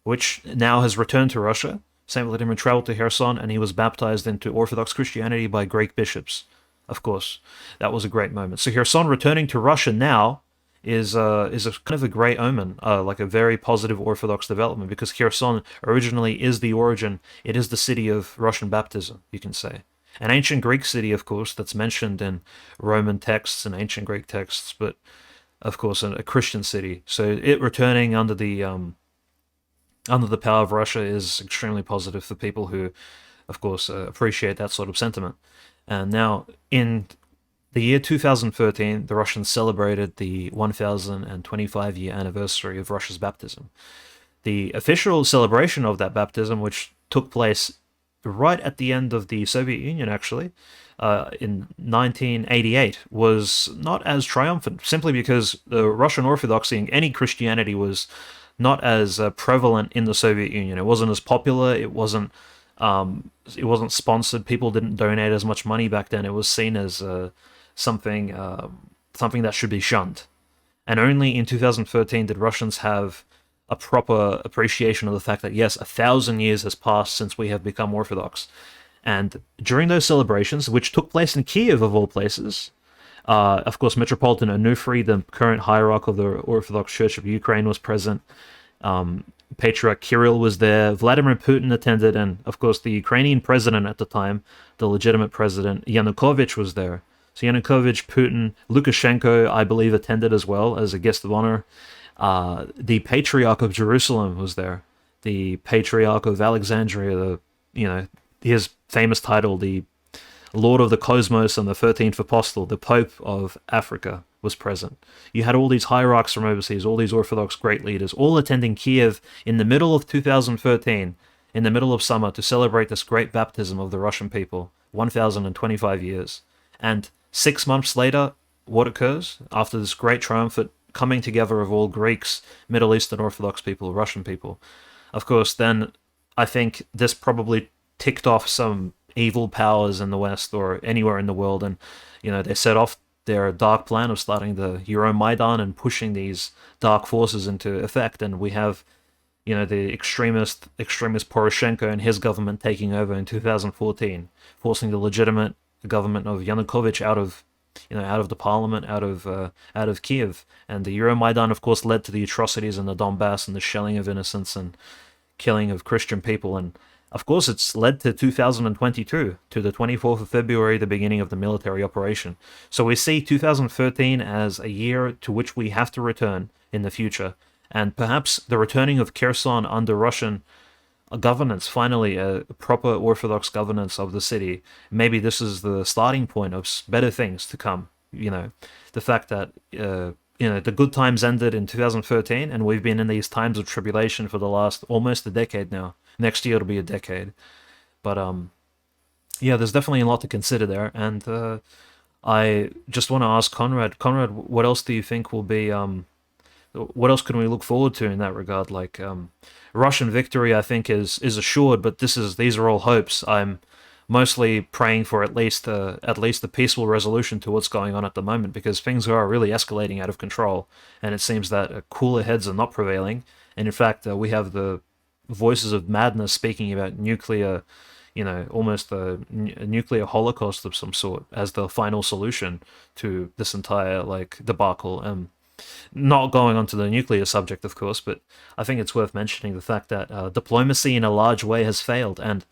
which now has returned to Russia. Saint Vladimir traveled to Kherson and he was baptized into Orthodox Christianity by Greek bishops. Of course, that was a great moment. So Kherson returning to Russia now is a kind of a great omen, like a very positive Orthodox development, because Kherson originally is the origin. It is the city of Russian baptism, you can say. An ancient Greek city, of course, that's mentioned in Roman texts and ancient Greek texts, but of course a Christian city. So it returning under the power of Russia is extremely positive for people who, of course, appreciate that sort of sentiment. And now, in the year 2013, the Russians celebrated the 1025-year anniversary of Russia's baptism. The official celebration of that baptism, which took place right at the end of the Soviet Union, actually, in 1988, was not as triumphant, simply because the Russian Orthodoxy and any Christianity was not as prevalent in the Soviet Union. It wasn't as popular. It wasn't sponsored. People didn't donate as much money back then. It was seen as something that should be shunned. And only in 2013 did Russians have a proper appreciation of the fact that, yes, 1,000 years has passed since we have become Orthodox. And during those celebrations, which took place in Kiev of all places, of course, Metropolitan Onufry, the current hierarch of the Orthodox Church of Ukraine, was present. Patriarch Kirill was there. Vladimir Putin attended, and of course, the Ukrainian president at the time, the legitimate president, Yanukovych, was there. So Yanukovych, Putin, Lukashenko, I believe, attended as well as a guest of honor. The Patriarch of Jerusalem was there. The Patriarch of Alexandria, his famous title, the Lord of the Cosmos and the 13th Apostle, the Pope of Africa, was present. You had all these hierarchs from overseas, all these Orthodox great leaders, all attending Kiev in the middle of 2013, in the middle of summer, to celebrate this great baptism of the Russian people, 1,025 years. And 6 months later, what occurs? After this great triumphant coming together of all Greeks, Middle Eastern Orthodox people, Russian people, of course, then I think this probably ticked off some evil powers in the West or anywhere in the world, and they set off their dark plan of starting the Euromaidan and pushing these dark forces into effect. And we have the extremist Poroshenko and his government taking over in 2014, forcing the legitimate government of Yanukovych out of the parliament, out of Kiev. And the Euromaidan, of course, led to the atrocities in the Donbass and the shelling of innocents and killing of Christian people. And of course, it's led to 2022, to the 24th of February, the beginning of the military operation. So we see 2013 as a year to which we have to return in the future. And perhaps the returning of Kherson under Russian governance, finally, a proper Orthodox governance of the city, maybe this is the starting point of better things to come. The fact that the good times ended in 2013, and we've been in these times of tribulation for the last almost a decade now. Next year it'll be a decade, but yeah, there's definitely a lot to consider there. And I just want to ask Conrad. Conrad, what else do you think will be? What else can we look forward to in that regard? Like Russian victory, I think is assured, but these are all hopes. I'm mostly praying for at least a peaceful resolution to what's going on at the moment, because things are really escalating out of control, and it seems that cooler heads are not prevailing. And in fact, we have the voices of madness speaking about nuclear, almost a nuclear holocaust of some sort as the final solution to this entire debacle. Not going onto the nuclear subject, of course, but I think it's worth mentioning the fact that diplomacy in a large way has failed. And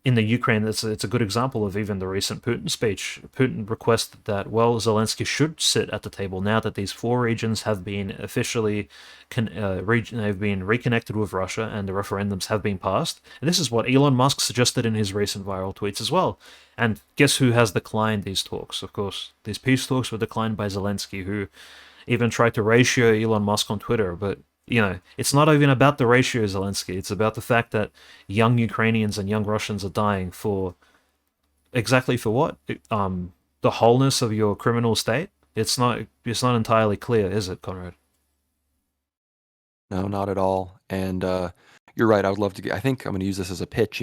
in the Ukraine, it's a good example of even the recent Putin speech. Putin requested that, Zelensky should sit at the table now that these four regions have been officially have been reconnected with Russia and the referendums have been passed. And this is what Elon Musk suggested in his recent viral tweets as well. And guess who has declined these talks? Of course, these peace talks were declined by Zelensky, who even tried to ratio Elon Musk on Twitter. But it's not even about the ratio, Zelensky. It's about the fact that young Ukrainians and young Russians are dying for exactly for what? The wholeness of your criminal state? It's not entirely clear, is it, Conrad? No, not at all. And you're right. I would love to get. I think I'm going to use this as a pitch.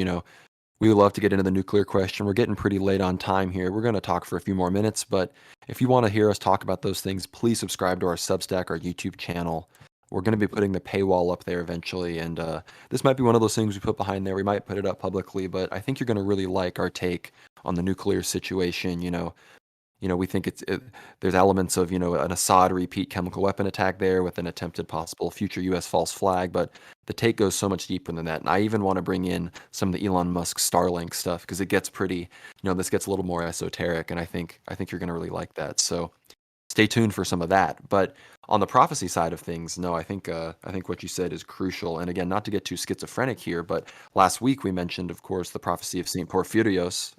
We would love to get into the nuclear question. We're getting pretty late on time here. We're going to talk for a few more minutes, but if you want to hear us talk about those things, please subscribe to our Substack, our YouTube channel. We're going to be putting the paywall up there eventually, and this might be one of those things we put behind there. We might put it up publicly, but I think you're going to really like our take on the nuclear situation. We think there's elements of an Assad repeat chemical weapon attack there with an attempted possible future U.S. false flag, but the take goes so much deeper than that. And I even want to bring in some of the Elon Musk Starlink stuff because it gets pretty, this gets a little more esoteric, and I think you're going to really like that. So stay tuned for some of that. But on the prophecy side of things, no, I think what you said is crucial. And again, not to get too schizophrenic here, but last week we mentioned, of course, the prophecy of Saint Porphyrios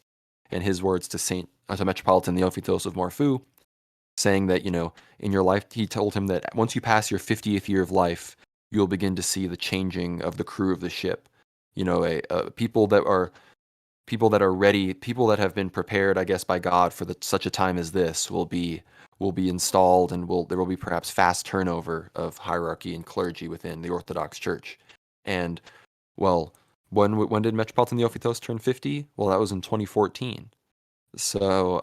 and his words to Metropolitan Neophytos of Morphu, saying that, in your life, he told him that once you pass your 50th year of life, you'll begin to see the changing of the crew of the ship. People that are ready, people that have been prepared, I guess, by God for such a time as this will be installed, and there will be perhaps fast turnover of hierarchy and clergy within the Orthodox Church. And when did Metropolitan Neophytos turn 50? Well, that was in 2014. So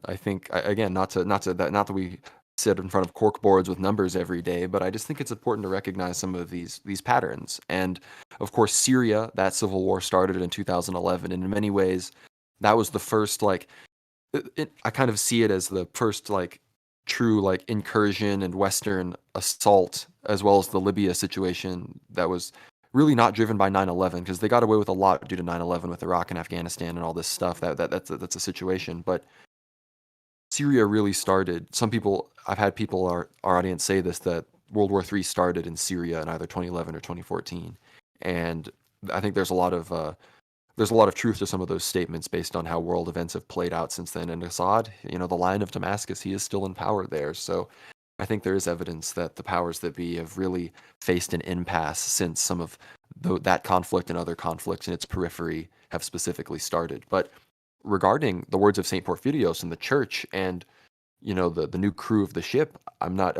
I think again, not that we sit in front of cork boards with numbers every day, but I just think it's important to recognize some of these patterns. And of course, Syria, that civil war started in 2011, and in many ways, that was the first I kind of see it as the first true incursion and Western assault, as well as the Libya situation that was really not driven by 9/11, because they got away with a lot due to 9/11 with Iraq and Afghanistan and all this stuff. That's a situation. But Syria really started. I've had people, our audience, say this, that World War III started in Syria in either 2011 or 2014. And I think there's a lot of there's a lot of truth to some of those statements based on how world events have played out since then. And Assad, the Lion of Damascus, he is still in power there. So I think there is evidence that the powers that be have really faced an impasse since some of that conflict and other conflicts in its periphery have specifically started. But regarding the words of St. Porphyrios in the church and the new crew of the ship, I'm not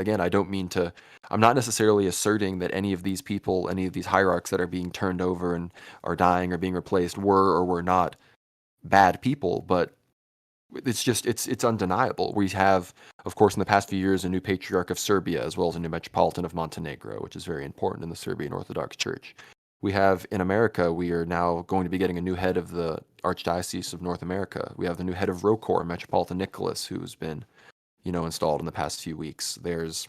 necessarily asserting that any of these people, any of these hierarchs that are being turned over and are dying or being replaced were or were not bad people, but it's undeniable. We have, of course, in the past few years, a new patriarch of Serbia as well as a new metropolitan of Montenegro, which is very important in the Serbian Orthodox Church. We have in America, we are now going to be getting a new head of the Archdiocese of North America. We have the new head of ROCOR, Metropolitan Nicholas, who's been installed in the past few weeks. There's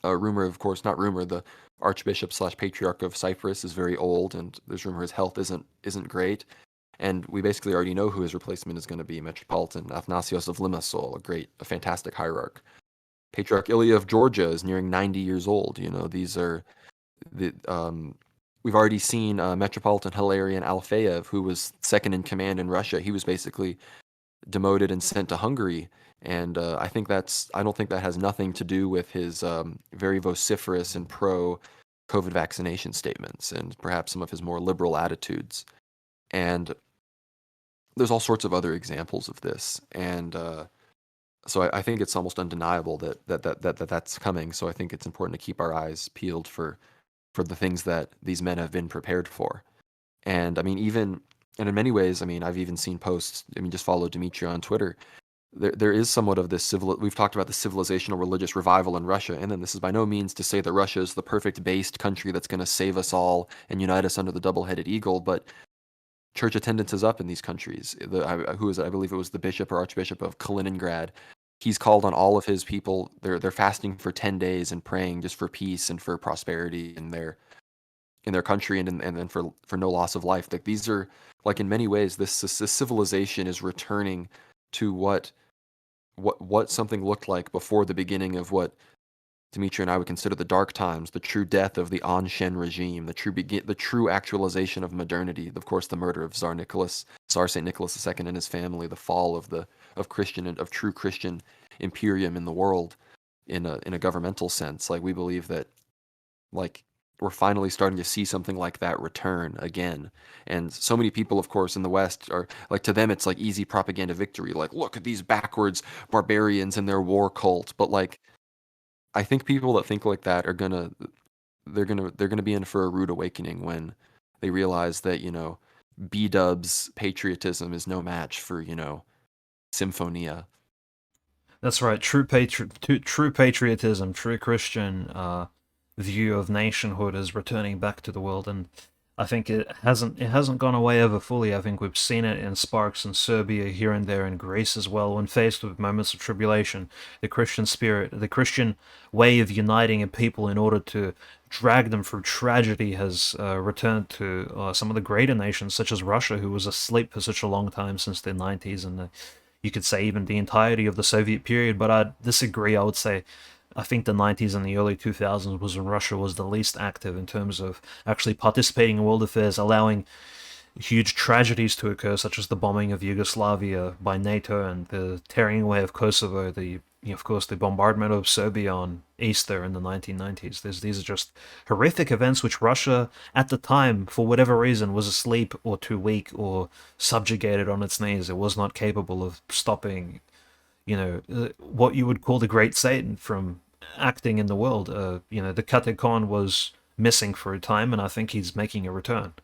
a rumor, of course, not rumor, the Archbishop slash Patriarch of Cyprus is very old, and there's rumor his health isn't great. And we basically already know who his replacement is going to be, Metropolitan Athanasios of Limassol, a fantastic hierarch. Patriarch Ilya of Georgia is nearing 90 years old. These are we've already seen Metropolitan Hilarion Alfeyev, who was second in command in Russia. He was basically demoted and sent to Hungary. And I don't think that has nothing to do with his very vociferous and pro-COVID vaccination statements and perhaps some of his more liberal attitudes. And there's all sorts of other examples of this. And so I think it's almost undeniable that's coming. So I think it's important to keep our eyes peeled for the things that these men have been prepared for. And I mean, and in many ways, I mean, I've even seen posts, just follow Dmitry on Twitter. There is somewhat of this we've talked about the civilizational religious revival in Russia, and then this is by no means to say that Russia is the perfect based country that's going to save us all and unite us under the double-headed eagle, but church attendance is up in these countries. Who is it? I believe it was the bishop or archbishop of Kaliningrad. He's called on all of his people. They're fasting for 10 days and praying just for peace and for prosperity in their country and then for no loss of life. Like these are, like, in many ways, this civilization is returning to what something looked like before the beginning of what Dimitri and I would consider the dark times, the true death of the Anshan regime, the true actualization of modernity. Of course, the murder of Tsar Saint Nicholas II and his family, the fall of true Christian imperium in the world, in a governmental sense. Like, we believe that, like, we're finally starting to see something like that return again. And so many people, of course, in the West are like, to them, it's like easy propaganda victory. Like, look at these backwards barbarians and their war cult. But like, I think people that think like that they're gonna be in for a rude awakening when they realize that, B-dubs patriotism is no match for, Symphonia. That's right. True patriotism, true Christian view of nationhood is returning back to the world, and I think it hasn't gone away ever fully. I think we've seen it in sparks in Serbia, here and there in Greece as well. When faced with moments of tribulation, the Christian spirit, the Christian way of uniting a people in order to drag them through tragedy has returned to some of the greater nations, such as Russia, who was asleep for such a long time since the 90s, and you could say even the entirety of the Soviet period. But I disagree. I think the 90s and the early 2000s was when Russia was the least active in terms of actually participating in world affairs, allowing huge tragedies to occur, such as the bombing of Yugoslavia by NATO and the tearing away of Kosovo, of course, the bombardment of Serbia on Easter in the 1990s. These are just horrific events which Russia, at the time, for whatever reason, was asleep or too weak or subjugated on its knees. It was not capable of stopping, what you would call the Great Satan from acting in the world. The Kate Khan was missing for a time, and I think he's making a return.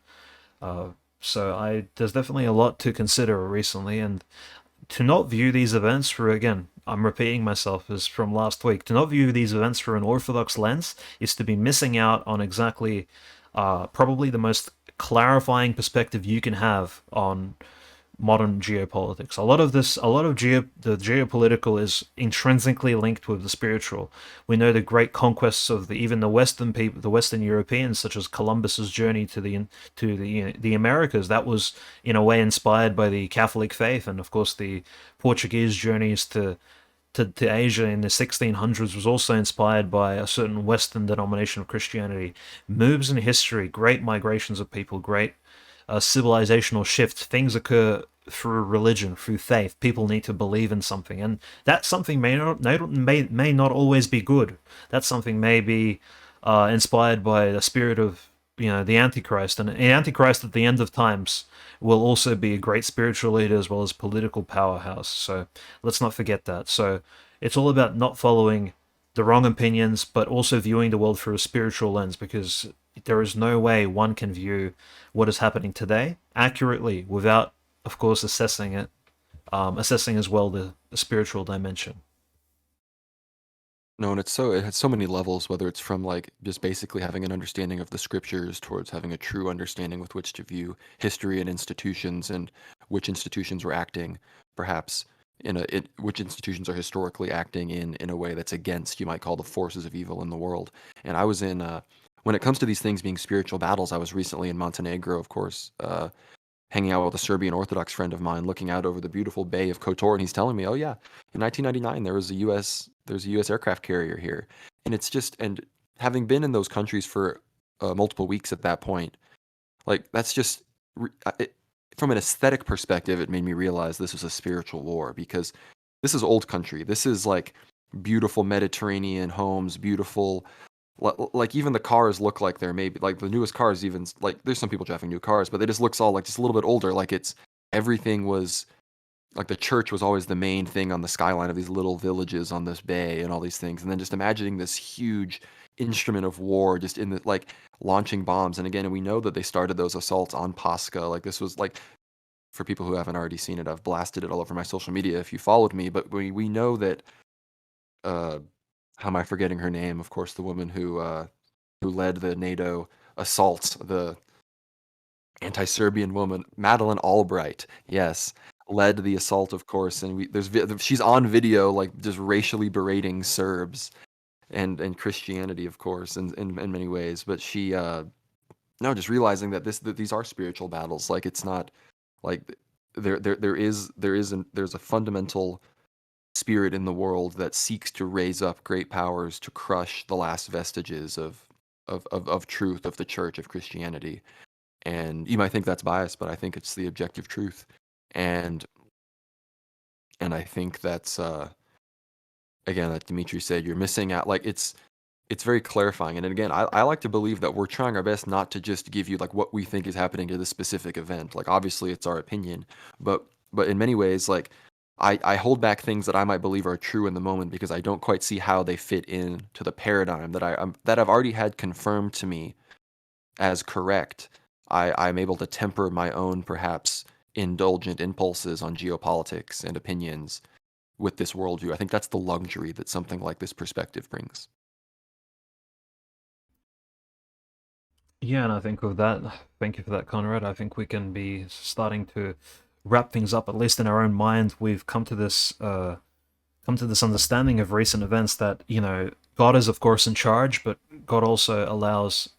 So there's definitely a lot to consider recently, and to not view these events through, again, I'm repeating myself as from last week, to not view these events through an Orthodox lens is to be missing out on exactly probably the most clarifying perspective you can have on modern geopolitics. The geopolitical is intrinsically linked with the spiritual. We know the great conquests of even the Western people, the Western Europeans, such as Columbus's journey to the Americas. That was in a way inspired by the Catholic faith, and of course the Portuguese journeys to Asia in the 1600s was also inspired by a certain Western denomination of Christianity. Moves in history, great migrations of people, great civilizational shifts. Things occur through religion, through faith. People need to believe in something, and that something may not always be good. That something may be inspired by the spirit of the Antichrist, and the Antichrist at the end of times will also be a great spiritual leader as well as political powerhouse. So let's not forget that. So it's all about not following the wrong opinions, but also viewing the world through a spiritual lens, because there is no way one can view what is happening today accurately without, of course, assessing it, assessing as well the spiritual dimension. No, and it has so many levels, whether it's from like just basically having an understanding of the scriptures towards having a true understanding with which to view history and institutions and which institutions were acting perhaps which institutions are historically acting in a way that's against, you might call, the forces of evil in the world. And I was in when it comes to these things being spiritual battles, I was recently in Montenegro, of course, hanging out with a Serbian Orthodox friend of mine, looking out over the beautiful Bay of Kotor, and he's telling me, "Oh yeah, in 1999 there's a U.S. aircraft carrier here," and it's just and having been in those countries for multiple weeks at that point, like that's just from an aesthetic perspective, it made me realize this was a spiritual war because this is old country. This is like beautiful Mediterranean homes, beautiful like even the cars look like they're maybe like the newest cars even like there's some people driving new cars but they just looks all like just a little bit older like it's everything was like the church was always the main thing on the skyline of these little villages on this bay and all these things and then just imagining this huge instrument of war just in the like launching bombs and again we know that they started those assaults on Pascha like this was like for people who haven't already seen it I've blasted it all over my social media if you followed me but we know that uh how am I forgetting her name? Of course, the woman who led the NATO assault, the anti-Serbian woman, Madeleine Albright. Yes, led the assault, of course, and she's on video like just racially berating Serbs and Christianity, of course, in many ways. But she no, just realizing that these are spiritual battles. Like it's not like there's a fundamental spirit in the world that seeks to raise up great powers to crush the last vestiges of truth of the church of Christianity. And you might think that's biased, but I think it's the objective truth. And and I think that's again, like Dimitri said, you're missing out. Like it's very clarifying. And again, I like to believe that we're trying our best not to just give you like what we think is happening to this specific event. Like obviously it's our opinion, but in many ways, like I hold back things that I might believe are true in the moment because I don't quite see how they fit in to the paradigm that I've already had confirmed to me as correct. I'm able to temper my own perhaps indulgent impulses on geopolitics and opinions with this worldview. I think that's the luxury that something like this perspective brings. Yeah, and I think with that, thank you for that, Conrad. I think we can be starting to wrap things up, at least in our own mind. We've come to this understanding of recent events that God is of course in charge, but God also allows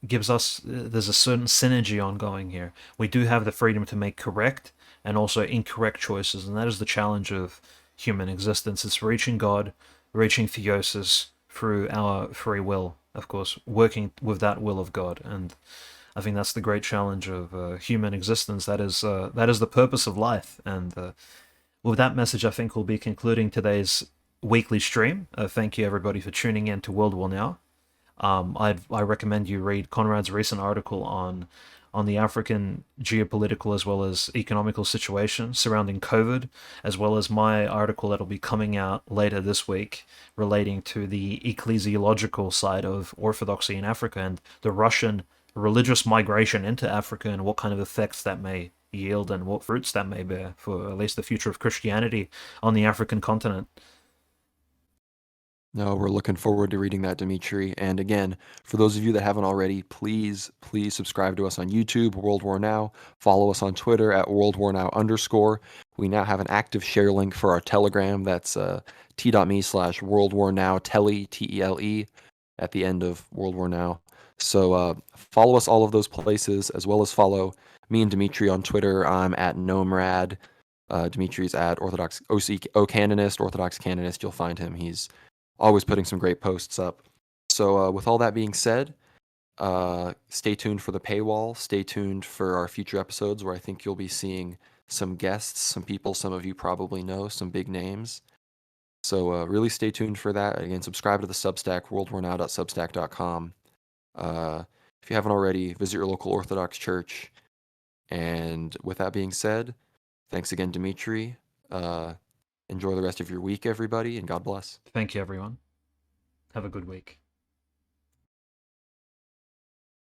gives us there's a certain synergy ongoing here. We do have the freedom to make correct and also incorrect choices, and that is the challenge of human existence. It's reaching God, reaching theosis through our free will, of course, working with that will of God. And I think that's the great challenge of human existence. That is the purpose of life. And with that message, I think we'll be concluding today's weekly stream. Thank you, everybody, for tuning in to World War Now. I recommend you read Conrad's recent article on the African geopolitical as well as economical situation surrounding COVID, as well as my article that'll be coming out later this week relating to the ecclesiological side of orthodoxy in Africa and the Russian religious migration into Africa and what kind of effects that may yield and what fruits that may bear for at least the future of Christianity on the African continent. No, we're looking forward to reading that, Dimitri. And again, for those of you that haven't already, please subscribe to us on YouTube, World War Now. Follow us on Twitter at World War Now _. We now have an active share link for our Telegram. That's t.me/World War Now Tele, Tele, at the end of World War Now. So follow us all of those places, as well as follow me and Dimitri on Twitter. I'm at Gnomrad. Dimitri's at Orthodox OC Canonist, Orthodox Canonist. You'll find him. He's always putting some great posts up. So with all that being said, Stay tuned for the paywall. Stay tuned for our future episodes where I think you'll be seeing some guests, some people some of you probably know, some big names. So really stay tuned for that. Again, subscribe to the Substack, worldwarnow.substack.com. If you haven't already, visit your local Orthodox church. And with that being said, thanks again, Dimitri. Enjoy the rest of your week, everybody, and God bless. Thank you, everyone. Have a good week.